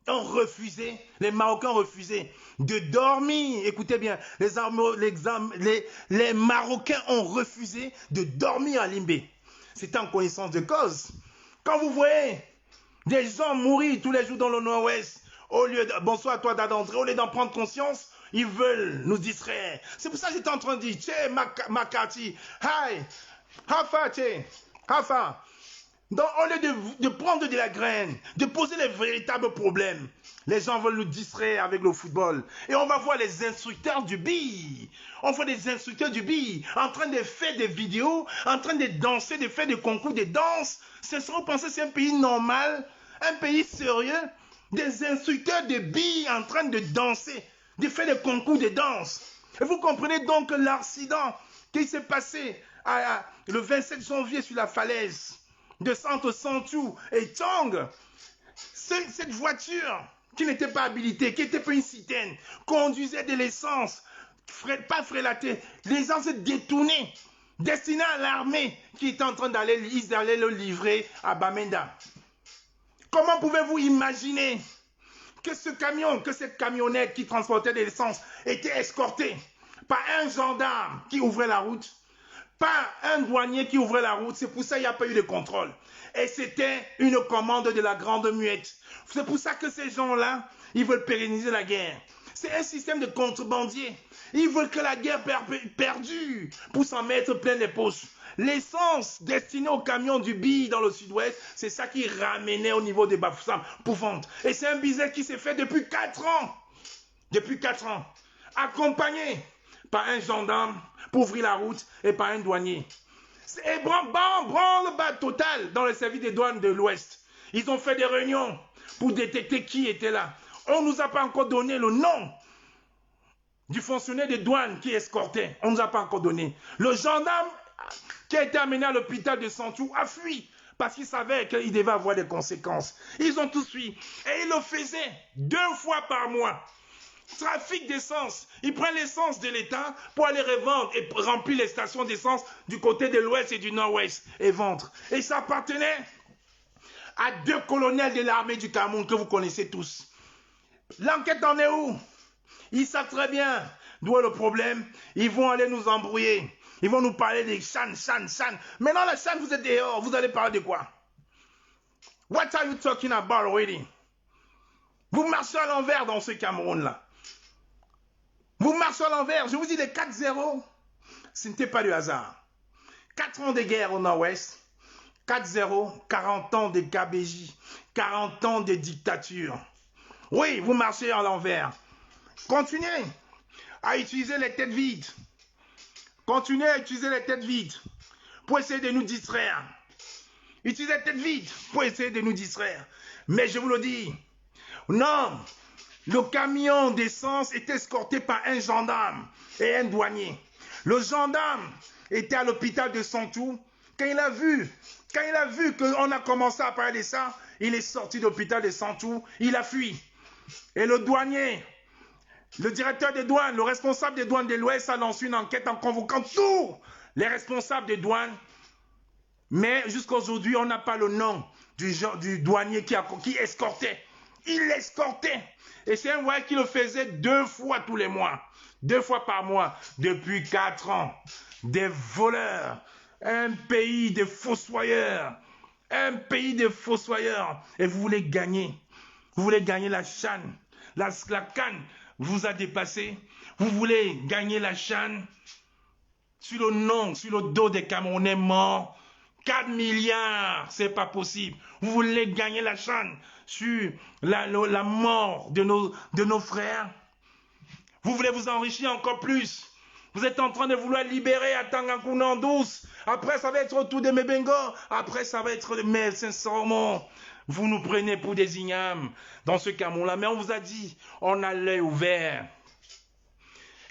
les Marocains ont refusé de dormir. Écoutez bien, les Marocains ont refusé de dormir à Limbé. C'est en connaissance de cause. Quand vous voyez des gens mourir tous les jours dans le Nord-Ouest, au lieu de, bonsoir à toi d'André, au lieu d'en prendre conscience, ils veulent nous distraire. C'est pour ça que j'étais en train de dire, Tché, McCarthy, hi, how far, Tché, how far? Donc, au lieu de prendre de la graine, de poser les véritables problèmes, les gens veulent nous distraire avec le football. Et on va voir les instructeurs du BI. On voit des instructeurs du BI en train de faire des vidéos, en train de danser, de faire des concours de danse. C'est ça, vous pensez que c'est un pays normal, un pays sérieux? Des instructeurs de BI en train de danser, de faire des concours de danse. Et vous comprenez donc l'accident qui s'est passé le 27 janvier sur la falaise de Centre Santou et Tong. Cette voiture qui n'était pas habilitée, qui n'était pas une citerne, conduisait de l'essence, pas frélatée, l'essence détournée, destinée à l'armée qui était en train d'aller le livrer à Bamenda. Comment pouvez-vous imaginer que ce camion, que cette camionnette qui transportait de l'essence était escortée par un gendarme qui ouvrait la route, par un douanier qui ouvrait la route. C'est pour ça qu'il n'y a pas eu de contrôle. Et c'était une commande de la Grande Muette. C'est pour ça que ces gens-là, ils veulent pérenniser la guerre. C'est un système de contrebandiers. Ils veulent que la guerre perdure pour s'en mettre plein les poches. L'essence destinée aux camions du BI dans le sud-ouest, c'est ça qui ramenait au niveau des Bafoussam pour vendre. Et c'est un business qui s'est fait depuis 4 ans. Depuis 4 ans. Accompagné par un gendarme pour ouvrir la route et par un douanier. Et branle-bas total dans le service des douanes de l'Ouest. Ils ont fait des réunions pour détecter qui était là. On ne nous a pas encore donné le nom du fonctionnaire des douanes qui escortait. On ne nous a pas encore donné. Le gendarme qui a été amené à l'hôpital de Santou a fui parce qu'il savait qu'il devait avoir des conséquences. Ils ont tous fui. Et ils le faisaient 2 fois par mois. Trafic d'essence. Ils prennent l'essence de l'État pour aller revendre et remplir les stations d'essence du côté de l'Ouest et du Nord-Ouest et vendre. Et ça appartenait à 2 colonels de l'armée du Cameroun que vous connaissez tous. L'enquête en est où? Ils savent très bien d'où est le problème. Ils vont aller nous embrouiller. Ils vont nous parler des Chan. Maintenant, la Chan, vous êtes dehors. Vous allez parler de quoi? What are you talking about already? Vous marchez à l'envers dans ce Cameroun-là. Vous marchez à l'envers. Je vous dis, les 4-0, ce n'était pas du hasard. 4 ans de guerre au Nord-Ouest. 4-0, 40 ans de KBJ. 40 ans de dictature. Oui, vous marchez à l'envers. Continuez à utiliser les têtes vides. Continuez à utiliser les têtes vides pour essayer de nous distraire. Utilisez les têtes vides pour essayer de nous distraire. Mais je vous le dis, non, le camion d'essence est escorté par un gendarme et un douanier. Le gendarme était à l'hôpital de Santou. Quand il a vu qu'on a commencé à parler de ça, il est sorti de l'hôpital de Santou, il a fui. Et le douanier, le directeur des douanes, le responsable des douanes de l'Ouest a lancé une enquête en convoquant tous les responsables des douanes. Mais jusqu'à aujourd'hui, on n'a pas le nom du douanier qui escortait. Il l'escortait. Et c'est un voyage qui le faisait 2 fois tous les mois. 2 fois par mois. Depuis 4 ans. Des voleurs. Un pays de fossoyeurs. Un pays de fossoyeurs. Et vous voulez gagner. Vous voulez gagner la CHAN. La CAN vous a dépassé. Vous voulez gagner la CHAN sur le nom, sur le dos des Camerounais morts. 4 milliards, c'est pas possible. Vous voulez gagner la CHAN sur la mort de nos frères. Vous voulez vous enrichir encore plus. Vous êtes en train de vouloir libérer à Tangakouna en douce. Après, ça va être autour de Mebengo. Après, ça va être... Mais sincèrement, vous nous prenez pour des ignames dans ce Cameroun-là. Mais on vous a dit, on a l'œil ouvert.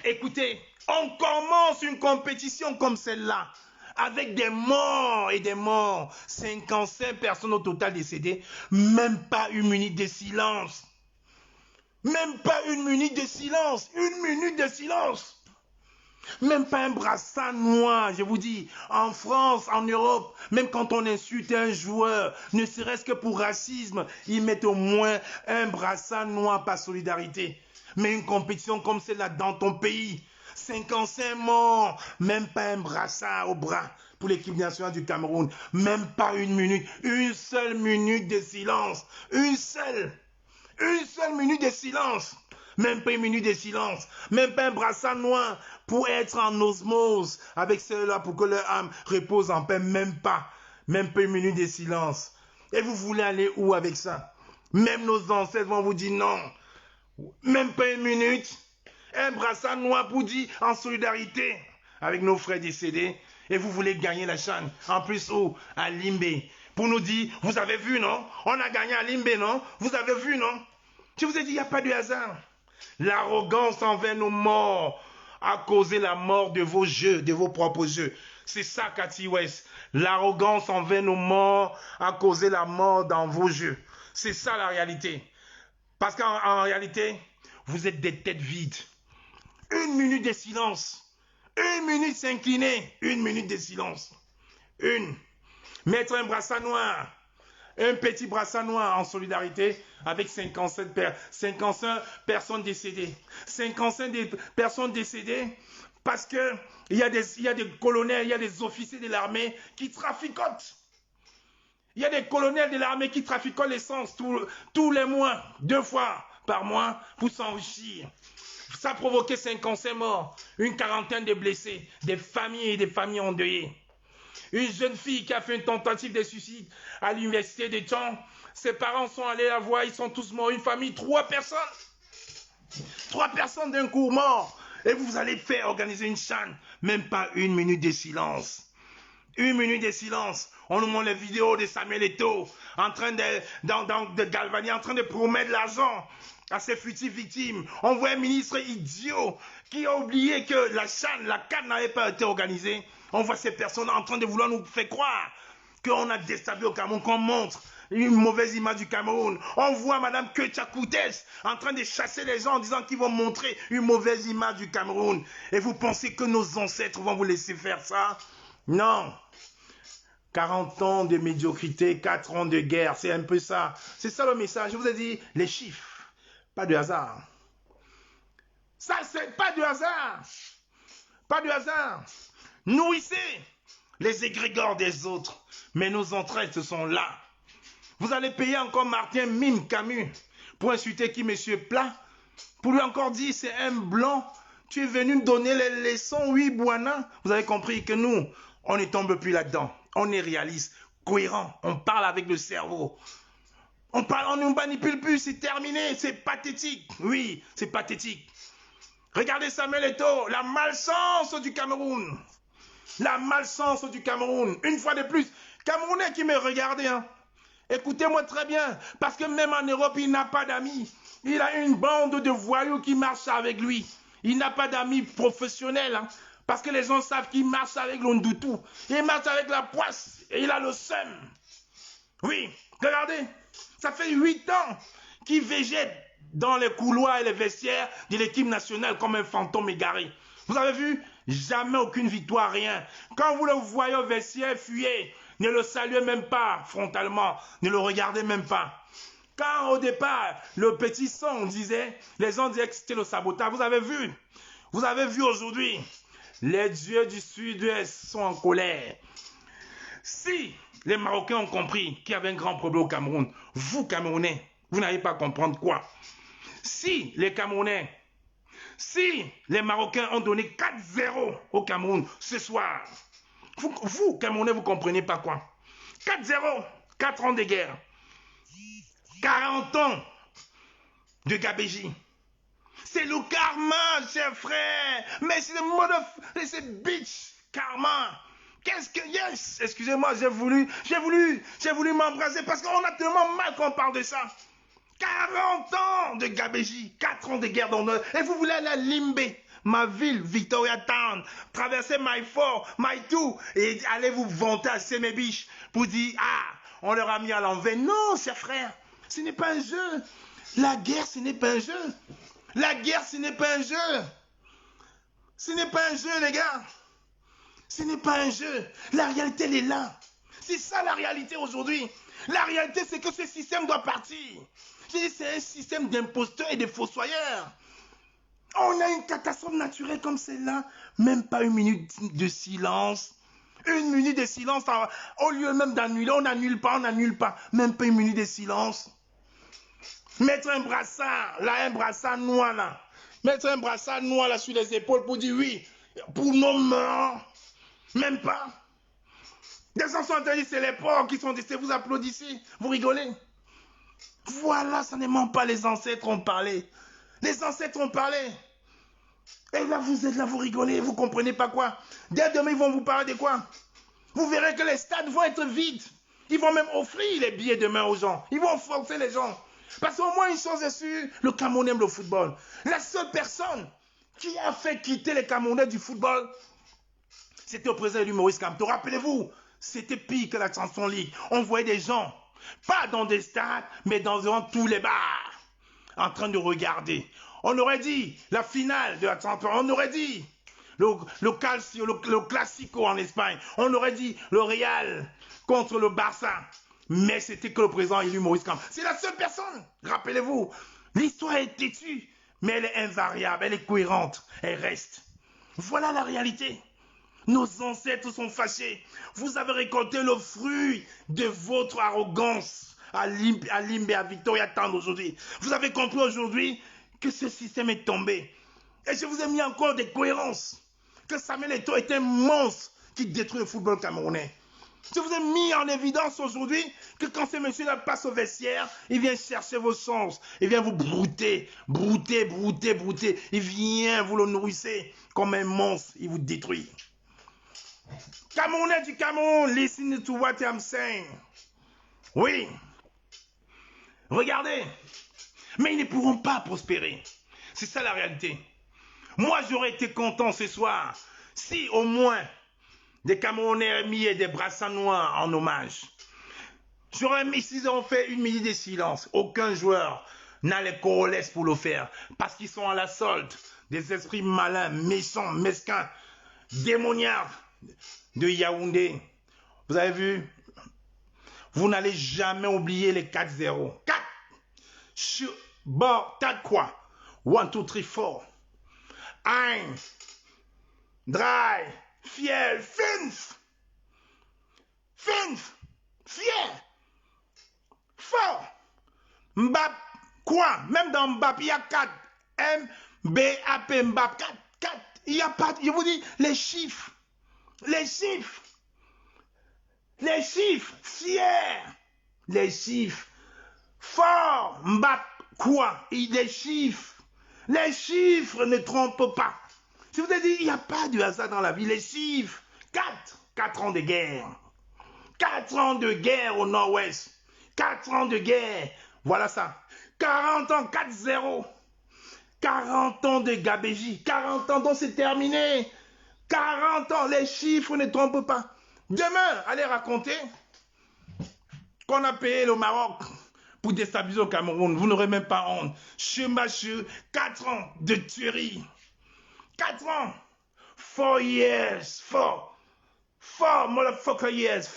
Écoutez, on commence une compétition comme celle-là. Avec des morts et des morts. 55 personnes au total décédées. Même pas 1 minute de silence. Même pas 1 minute de silence. 1 minute de silence. Même pas un brassard noir, je vous dis. En France, en Europe, même quand on insulte un joueur, ne serait-ce que pour racisme, ils mettent au moins un brassard noir par solidarité. Mais une compétition comme celle-là dans ton pays, 55 morts, même pas un brassard au bras pour l'équipe nationale du Cameroun, même pas 1 minute, 1 seule minute de silence, une seule minute de silence, même pas 1 minute de silence, même pas un brassard noir pour être en osmose avec ceux-là pour que leur âme repose en paix, même pas 1 minute de silence. Et vous voulez aller où avec ça? Même nos ancêtres vont vous dire non, même pas 1 minute. Un brassard noir pour dire en solidarité avec nos frères décédés. Et vous voulez gagner la CHAN. En plus, où? À Limbe. Pour nous dire, vous avez vu, non? On a gagné à Limbe, non? Vous avez vu, non? Je vous ai dit, il n'y a pas de hasard. L'arrogance envers nos morts a causé la mort de vos jeux, de vos propres jeux. C'est ça, Cathy West. L'arrogance envers nos morts a causé la mort dans vos jeux. C'est ça la réalité. Parce qu'en réalité, vous êtes des têtes vides. 1 minute de silence. 1 minute s'incliner. 1 minute de silence. Mettre un brassard noir. un petit brassard noir en solidarité avec 55 personnes décédées. 55 personnes décédées parce que il y a des colonels, il y a des officiers de l'armée qui traficotent. Il y a des colonels de l'armée qui trafiquent l'essence tous les mois, 2 fois par mois pour s'enrichir. Ça a provoqué 55 morts, une quarantaine de blessés, des familles endeuillées. Une jeune fille qui a fait une tentative de suicide à l'université de Caen. Ses parents sont allés la voir, ils sont tous morts. Une famille, 3 personnes. 3 personnes d'un coup morts. Et vous allez faire organiser une chaîne. Même pas 1 minute de silence. 1 minute de silence. On nous montre les vidéos de Samuel Eto'o en train de galvaniser, en train de promettre l'argent à ses futures victimes. On voit un ministre idiot qui a oublié que la CAN n'avait pas été organisée. On voit ces personnes en train de vouloir nous faire croire qu'on a déstabilisé au Cameroun, qu'on montre une mauvaise image du Cameroun. On voit Mme Ketia-Koutes en train de chasser les gens en disant qu'ils vont montrer une mauvaise image du Cameroun. Et vous pensez que nos ancêtres vont vous laisser faire ça? Non. 40 ans de médiocrité, 4 ans de guerre, c'est un peu ça. C'est ça le message. Je vous ai dit, les chiffres, pas de hasard. Ça, c'est pas de hasard. Pas de hasard. Nourrissez les égrégores des autres, mais nos entrailles sont là. Vous allez payer encore Martin Mime Camus pour insulter qui, Monsieur Plat, pour lui encore dire c'est un blanc. Tu es venu me donner les leçons, oui, Bouana. Vous avez compris que nous, on ne tombe plus là-dedans. On est réaliste, cohérent. On parle avec le cerveau. On ne nous manipule plus, c'est terminé, c'est pathétique. Oui, c'est pathétique. Regardez Samuel Eto'o, la malchance du Cameroun. La malchance du Cameroun. Une fois de plus, Camerounais qui me regardez, hein. Écoutez-moi très bien, parce que même en Europe, il n'a pas d'amis. Il a une bande de voyous qui marchent avec lui. Il n'a pas d'amis professionnels, hein, parce que les gens savent qu'il marche avec l'Ondoutou. Il marche avec la poisse et il a le seum. Oui, regardez, ça fait 8 ans qu'il végète dans les couloirs et les vestiaires de l'équipe nationale comme un fantôme égaré. Vous avez vu? Jamais aucune victoire, rien. Quand vous le voyez au vestiaire, fuyez. Ne le saluez même pas frontalement. Ne le regardez même pas. Quand au départ, le petit son disait, les gens disaient que c'était le sabotage. Vous avez vu? Vous avez vu aujourd'hui? Les dieux du sud-ouest sont en colère. Si les Marocains ont compris qu'il y avait un grand problème au Cameroun, vous, Camerounais, vous n'allez pas comprendre quoi? Si les Camerounais, si les Marocains ont donné 4-0 au Cameroun ce soir, vous, Camerounais, vous ne comprenez pas quoi? 4-0, 4 ans de guerre, 40 ans de gabégie. C'est le karma, chers frères. Mais c'est le mode of... C'est bitch, karma. Qu'est-ce que... Yes, excusez-moi, j'ai voulu m'embrasser parce qu'on a tellement mal qu'on parle de ça. 40 ans de gabégie, 4 ans de guerre d'honneur. Et vous voulez aller à Limbe, ma ville, Victoria Town, traverser My 4, My 2, et aller vous vanter à Semebiche pour dire, ah, on leur a mis à l'envers. Non, chers frères, ce n'est pas un jeu. La guerre, ce n'est pas un jeu. La guerre, ce n'est pas un jeu. Ce n'est pas un jeu, les gars. Ce n'est pas un jeu. La réalité, elle est là. C'est ça la réalité aujourd'hui. La réalité, c'est que ce système doit partir. C'est un système d'imposteurs et de fossoyeurs. On a une catastrophe naturelle comme celle-là. Même pas 1 minute de silence. 1 minute de silence. Au lieu même d'annuler, on n'annule pas. Même pas 1 minute de silence. Mettre un brassard, là, un brassard noir, là. Mettre un brassard noir, là, sur les épaules pour dire oui, pour nos morts. Même pas. Des enfants ont dit, c'est les pauvres qui sont décédés, vous applaudissez, vous rigolez. Voilà, ça ne ment pas, les ancêtres ont parlé. Les ancêtres ont parlé. Et là, vous êtes là, vous rigolez, vous comprenez pas quoi. Dès demain, ils vont vous parler de quoi? Vous verrez que les stades vont être vides. Ils vont même offrir les billets demain aux gens. Ils vont forcer les gens. Parce qu'au moins, une chose est sûre, le Cameroun aime le football. La seule personne qui a fait quitter les Camerounais du football, c'était au président du Maurice Kamto. Rappelez-vous, c'était pire que la Chanson League. On voyait des gens, pas dans des stades, mais dans tous les bars, en train de regarder. On aurait dit la finale de la Champions, on aurait dit le Classico en Espagne, on aurait dit le Real contre le Barça. Mais c'était que le président élu Maurice Kamto. C'est la seule personne. Rappelez-vous, l'histoire est têtue, mais elle est invariable, elle est cohérente, elle reste. Voilà la réalité. Nos ancêtres sont fâchés. Vous avez récolté le fruit de votre arrogance à Limbe et à Victoria Town aujourd'hui. Vous avez compris aujourd'hui que ce système est tombé. Et je vous ai mis encore des cohérences. Que Samuel Eto'o est un monstre qui détruit le football camerounais. Je vous ai mis en évidence aujourd'hui que quand ce monsieur-là passe au vestiaire, il vient chercher vos sens. Il vient vous brouter. Il vient vous le nourrir comme un monstre. Il vous détruit. Camerounais du Cameroun, listen to what I'm saying. Oui. Regardez. Mais ils ne pourront pas prospérer. C'est ça la réalité. Moi, j'aurais été content ce soir si au moins des Camerounais mis des brassards noirs en hommage. J'aurais mis, s'ils ont fait une minute de silence, aucun joueur n'a les corollaires pour le faire. Parce qu'ils sont à la solde des esprits malins, méchants, mesquins, démoniaques de Yaoundé. Vous avez vu? Vous n'allez jamais oublier les 4-0. 4. Bon, 4 quoi? 1, 2, 3, 4. 1. Dry. Fier. 5. 5. Fier. Fort. Mbap. Quoi? Même dans Mbap, il y a 4. M-B-A-P. Mbap. 4. 4. Il n'y a pas. Je vous dis, les chiffres. Les chiffres. Les chiffres. Fier. Les chiffres. Fort. Mbap. Quoi? Les chiffres. Les chiffres ne trompent pas. Je vous ai dit, il n'y a pas de hasard dans la vie. Les chiffres. 4 ans de guerre. 4 ans de guerre au nord-ouest. 4 ans de guerre. Voilà ça. 40 ans, 4-0. 40 ans de gabégie. 40 ans, donc c'est terminé. 40 ans, les chiffres ne trompent pas. Demain, allez raconter qu'on a payé le Maroc pour déstabiliser le Cameroun. Vous n'aurez même pas honte. Chemachu, 4 ans de tuerie. 4 ans. 4 years. 4 motherfucker years.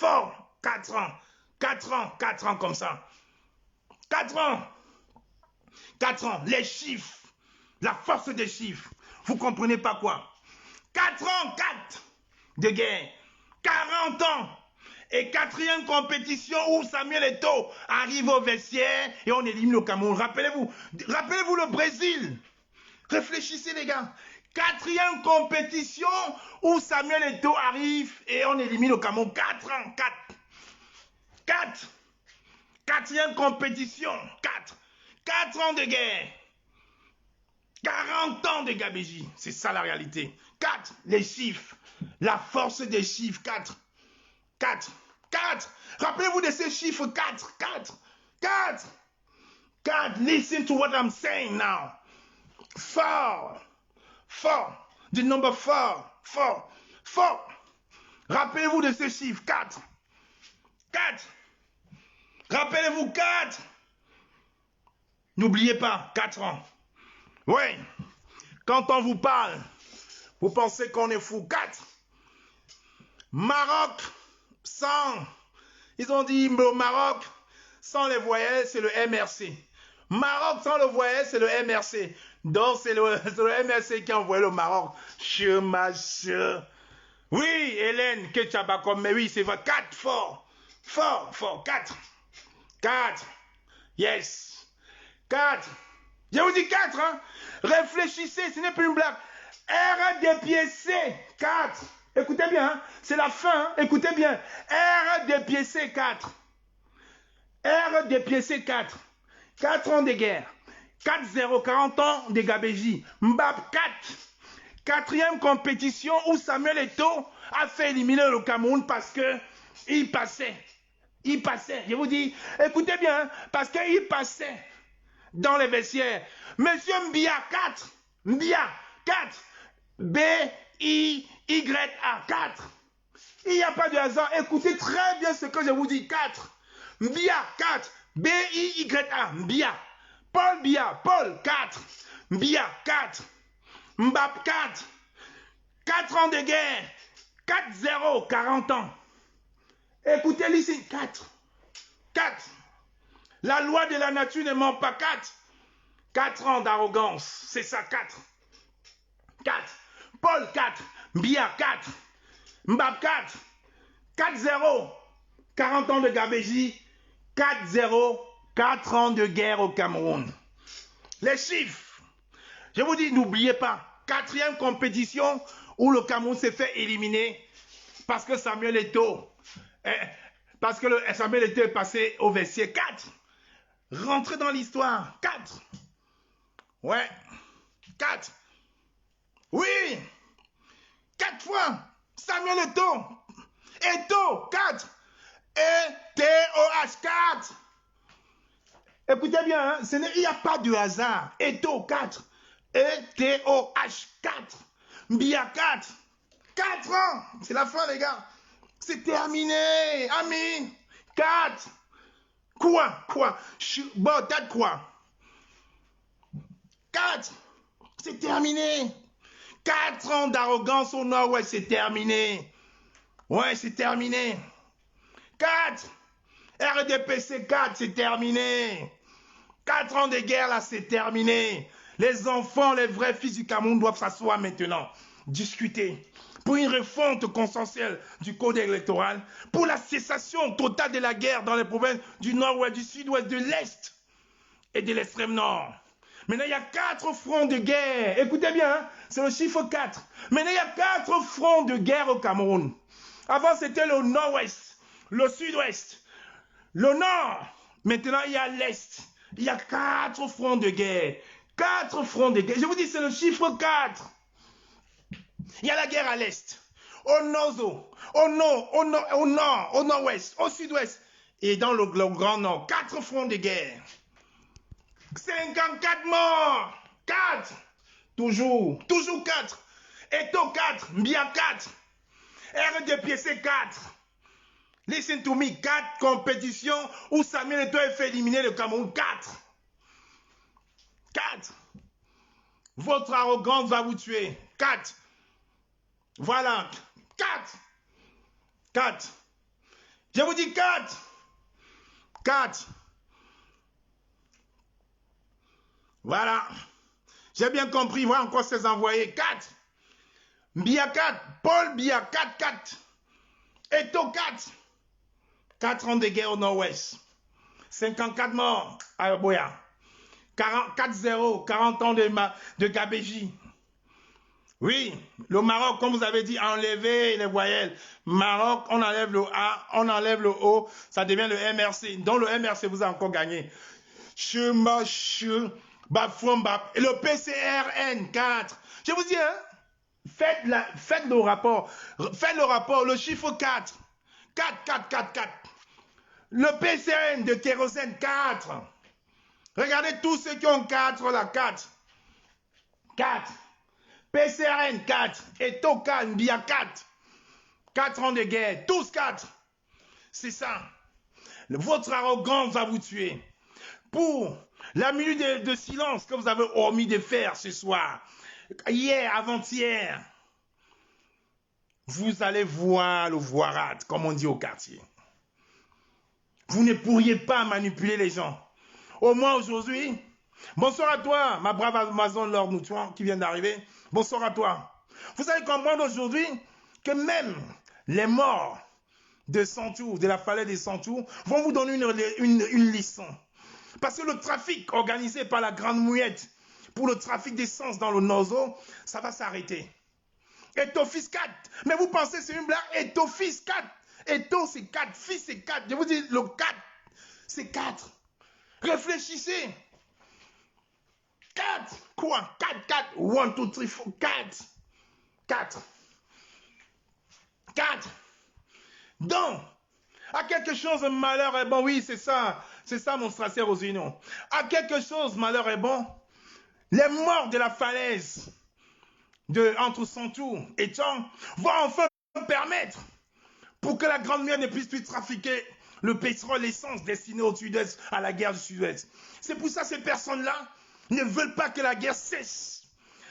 4 ans. 4 ans comme ça. 4 ans. 4 ans. Les chiffres. La force des chiffres. Vous comprenez pas quoi? 4 ans, 4 de guerre. 40 ans. Et 4e compétition où Samuel Eto'o arrive au vestiaire et on élimine le Cameroun. Rappelez-vous le Brésil. Réfléchissez les gars. 4e compétition où Samuel Eto'o arrive et on élimine le Cameroun. 4 ans. 4. 4e compétition. 4 ans de guerre. 40 ans de gabégie. C'est ça la réalité. 4. Les chiffres. La force des chiffres. 4. Rappelez-vous de ces chiffres. 4. Listen to what I'm saying now. 4. The number 4. Rappelez-vous de ces chiffres. 4. Rappelez-vous 4. N'oubliez pas, 4 ans. Oui. Quand on vous parle, vous pensez qu'on est fou. 4. Maroc, sans. Ils ont dit au Maroc, sans les voyelles, c'est le MRC. Maroc sans le voyelle, c'est le MRC. Donc c'est le MRC qui a envoyé le Maroc. Oui, Hélène, que tu as pas comme, mais oui, c'est vrai. 4 fort. 4. Yes. 4. Je vous dis 4, hein. Réfléchissez, ce n'est plus une blague. RDPC 4. Écoutez bien, hein? C'est la fin, hein? Écoutez bien. RDPC 4. RDPC 4. 4 ans de guerre. 4-0, 40 ans de gabégie. Mbap 4. 4e compétition où Samuel Eto'o a fait éliminer le Cameroun parce que il passait. Je vous dis, écoutez bien, hein? Parce qu'il passait dans les vestiaires. Monsieur Mbia 4. Mbia 4. B-I-Y-A 4. Il n'y a pas de hasard. Écoutez très bien ce que je vous dis. 4. Mbia 4. B-I-Y-A. Mbia. Paul Biya. Paul 4. Mbia 4. Mbap 4. 4 ans de guerre. 4-0. 40 ans. Écoutez ici. 4. La loi de la nature ne ment pas. 4. 4 ans d'arrogance. C'est ça, 4. 4. Paul 4. Biya 4. Mbap 4. 4-0. 40 ans de gabégie. 4-0. 4 ans de guerre au Cameroun. Les chiffres. Je vous dis, n'oubliez pas. 4e compétition où le Cameroun s'est fait éliminer parce que Samuel Eto'o. Parce que Samuel Eto'o est passé au vestiaire. 4. Rentrez dans l'histoire. 4. Ouais. 4. Oui. 4 fois. Samuel Eto'o. Eto'o. 4. E-T-O-H. 4. Écoutez bien, hein, il n'y a pas de hasard. Eto'o 4. E-T-O-H 4. Biya 4. 4 ans. C'est la fin, les gars. C'est terminé. Ami. 4. Quoi? Bon, 4 quoi? 4. C'est terminé. 4 ans d'arrogance au nord-ouest, c'est terminé. Ouais, c'est terminé. 4. RDPC 4, c'est terminé. 4 ans de guerre, là, c'est terminé. Les enfants, les vrais fils du Cameroun doivent s'asseoir maintenant, discuter pour une refonte consensuelle du code électoral, pour la cessation totale de la guerre dans les provinces du nord-ouest, du sud-ouest, de l'est et de l'extrême nord. Maintenant, il y a 4 fronts de guerre. Écoutez bien, hein, c'est le chiffre 4. Maintenant, il y a 4 fronts de guerre au Cameroun. Avant, c'était le nord-ouest, le sud-ouest, le nord. Maintenant, il y a l'est. Il y a 4 fronts de guerre. 4 fronts de guerre. Je vous dis, c'est le chiffre 4. Il y a la guerre à l'est, au nord, au nord-ouest, au sud-ouest et dans le grand nord. 4 fronts de guerre. 54 morts. 4. Toujours 4. Eto'o 4. Biya 4. RDPC 4. Listen to me. 4 compétitions où Samuel Eto'o a fait éliminer le Cameroun. 4. 4. Votre arrogance va vous tuer. 4. Voilà. 4. 4. Je vous dis 4. 4. Voilà. J'ai bien compris. Voilà encore ces envoyés. 4. Biya 4. Paul Biya 4. 4. Eto'o 4. 4 ans de guerre au nord-ouest. 54 morts à Boya. 4-0. 40 ans de gabégie. Oui, le Maroc, comme vous avez dit, enlever les voyelles. Maroc, on enlève le A, on enlève le O, ça devient le MRC. Donc le MRC, vous avez encore gagné. Et le PCRN 4. Je vous dis, hein, faites le rapport. Faites le rapport, le chiffre 4. 4. Le PCRN de kérosène 4. Regardez tous ceux qui ont 4 là, 4. 4. PCRN 4, Eto'o 4, Biya 4. 4 ans de guerre, tous 4. C'est ça. Votre arrogance va vous tuer. Pour la minute de silence que vous avez omis de faire ce soir, hier, avant-hier, vous allez voir le voirade, comme on dit au quartier. Vous ne pourriez pas manipuler les gens. Au moins aujourd'hui, bonsoir à toi, ma brave Amazon Lord Noutouan qui vient d'arriver. Bonsoir à toi. Vous allez comprendre aujourd'hui que même les morts de Santou, de la falaise de Santou, vont vous donner une leçon. Parce que le trafic organisé par la Grande Mouillette pour le trafic d'essence dans le Nozo, ça va s'arrêter. Eto'o fils 4. Mais vous pensez que c'est une blague? Eto'o fils 4. Eto'o c'est 4. Fils c'est 4. Je vous dis, le 4, c'est 4. Réfléchissez. 4. Quoi? 4. 1, 2, 3, 4. 4. Donc, à quelque chose, malheur est bon. Oui, c'est ça. C'est ça, mon strasseur aux unions. À quelque chose, malheur est bon. Les morts de la falaise entre Santou et Tchang vont enfin permettre pour que la Grande Mère ne puisse plus trafiquer le pétrole, l'essence destiné au sud-est, à la guerre du sud-ouest. C'est pour ça que ces personnes-là ne veulent pas que la guerre cesse.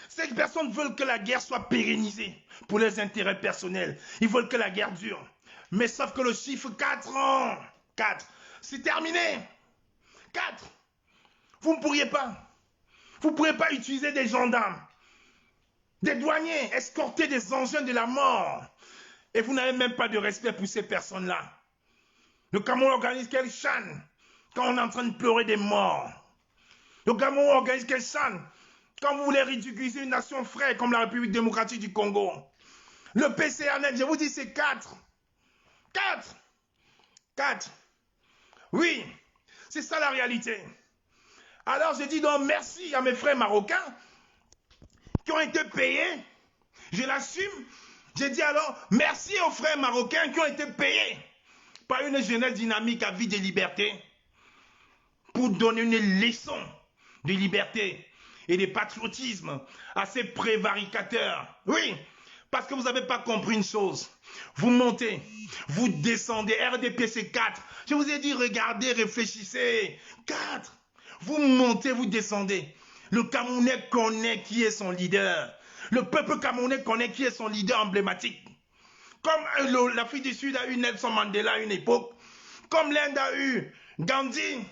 Ces personnes veulent que la guerre soit pérennisée pour leurs intérêts personnels. Ils veulent que la guerre dure. Mais sauf que le chiffre 4 ans, 4, c'est terminé. 4. Vous ne pourriez pas. Vous ne pourriez pas utiliser des gendarmes, des douaniers, escorter des engins de la mort. Et vous n'avez même pas de respect pour ces personnes-là. Le Cameroun organise quel chan quand on est en train de pleurer des morts? Le Cameroun organise quel chan quand vous voulez ridiculiser une nation frère comme la République démocratique du Congo? Le PCA-net, je vous dis, c'est 4. 4. 4. Oui, c'est ça la réalité. Alors je dis donc merci à mes frères marocains qui ont été payés. Je l'assume. J'ai dit alors merci aux frères marocains qui ont été payés par une jeunesse dynamique à vie de liberté pour donner une leçon de liberté et de patriotisme à ces prévaricateurs. Oui, parce que vous n'avez pas compris une chose. Vous montez, vous descendez. RDP c'est 4. Je vous ai dit regardez, réfléchissez. 4. Vous montez, vous descendez. Le Camerounais connaît qui est son leader. Le peuple camerounais connaît qui est son leader emblématique. Comme l'Afrique du Sud a eu Nelson Mandela à une époque, comme l'Inde a eu Gandhi,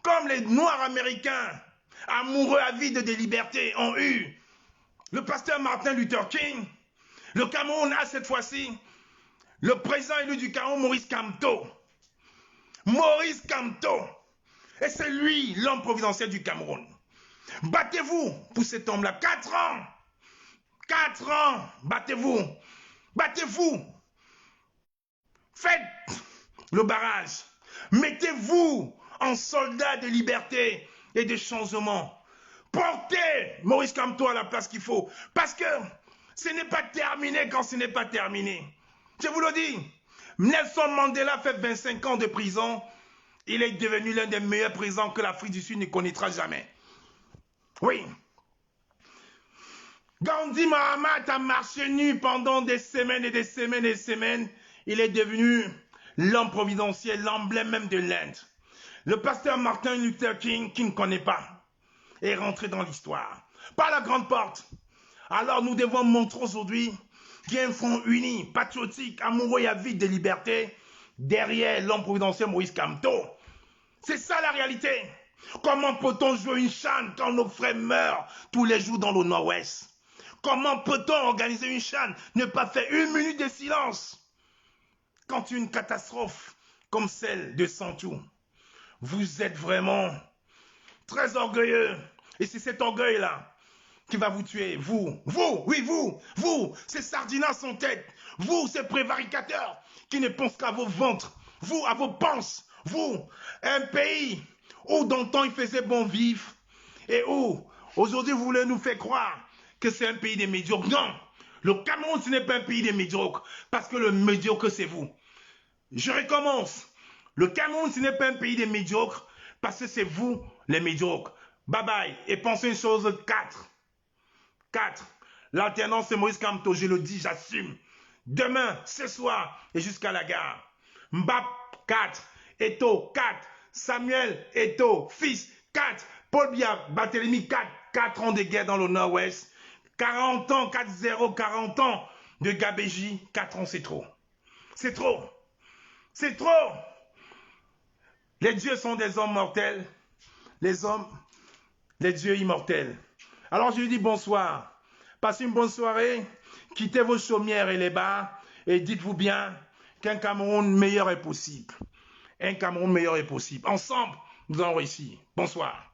comme les Noirs américains, amoureux avides de liberté, ont eu le pasteur Martin Luther King. Le Cameroun a cette fois-ci le président élu du Cameroun, Maurice Kamto. Maurice Kamto. Et c'est lui, l'homme providentiel du Cameroun. Battez-vous pour cet homme-là. 4 ans. 4 ans. Battez-vous. Battez-vous. Faites le barrage. Mettez-vous en soldat de liberté et de changement. Portez Maurice Kamto à la place qu'il faut. Parce que ce n'est pas terminé quand ce n'est pas terminé. Je vous le dis. Nelson Mandela fait 25 ans de prison. Il est devenu l'un des meilleurs présidents que l'Afrique du Sud ne connaîtra jamais. Oui. Gandhi Mahatma a marché nu pendant des semaines et des semaines et des semaines. Il est devenu l'homme providentiel, l'emblème même de l'Inde. Le pasteur Martin Luther King, qui ne connaît pas, est rentré dans l'histoire. Par la grande porte. Alors nous devons montrer aujourd'hui qu'il y a un front uni, patriotique, amoureux et avide de liberté derrière l'homme providentiel Maurice Kamto. C'est ça la réalité. Comment peut-on jouer une chane quand nos frères meurent tous les jours dans le nord-ouest? Comment peut-on organiser une chane, ne pas faire 1 minute de silence quand une catastrophe comme celle de Santou? Vous êtes vraiment très orgueilleux. Et c'est cet orgueil-là qui va vous tuer. Vous, ces sardinas sans tête. Vous, ces prévaricateurs qui ne pensent qu'à vos ventres. Vous, à vos penses. Vous, un pays où dans le temps il faisait bon vivre et où aujourd'hui vous voulez nous faire croire que c'est un pays des médiocres. Non, le Cameroun ce n'est pas un pays des médiocres parce que le médiocre c'est vous. Je recommence. Le Cameroun ce n'est pas un pays des médiocres parce que c'est vous les médiocres. Bye bye. Et pensez une chose, 4. 4. L'alternance c'est Maurice Kamto, je le dis, j'assume. Demain, ce soir et jusqu'à la gare. Mbap 4. Eto 4, Samuel Eto, fils 4, Paul Biya, Barthélemy 4, 4 ans de guerre dans le nord-ouest, 40 ans, 4-0, 40 ans de Gabéji, 4 ans c'est trop. C'est trop. C'est trop. Les dieux sont des hommes mortels, les hommes, les dieux immortels. Alors je lui dis bonsoir, passez une bonne soirée, quittez vos chaumières et les bars et dites-vous bien qu'un Cameroun meilleur est possible. Un Cameroun meilleur est possible. Ensemble, nous allons réussir. Bonsoir.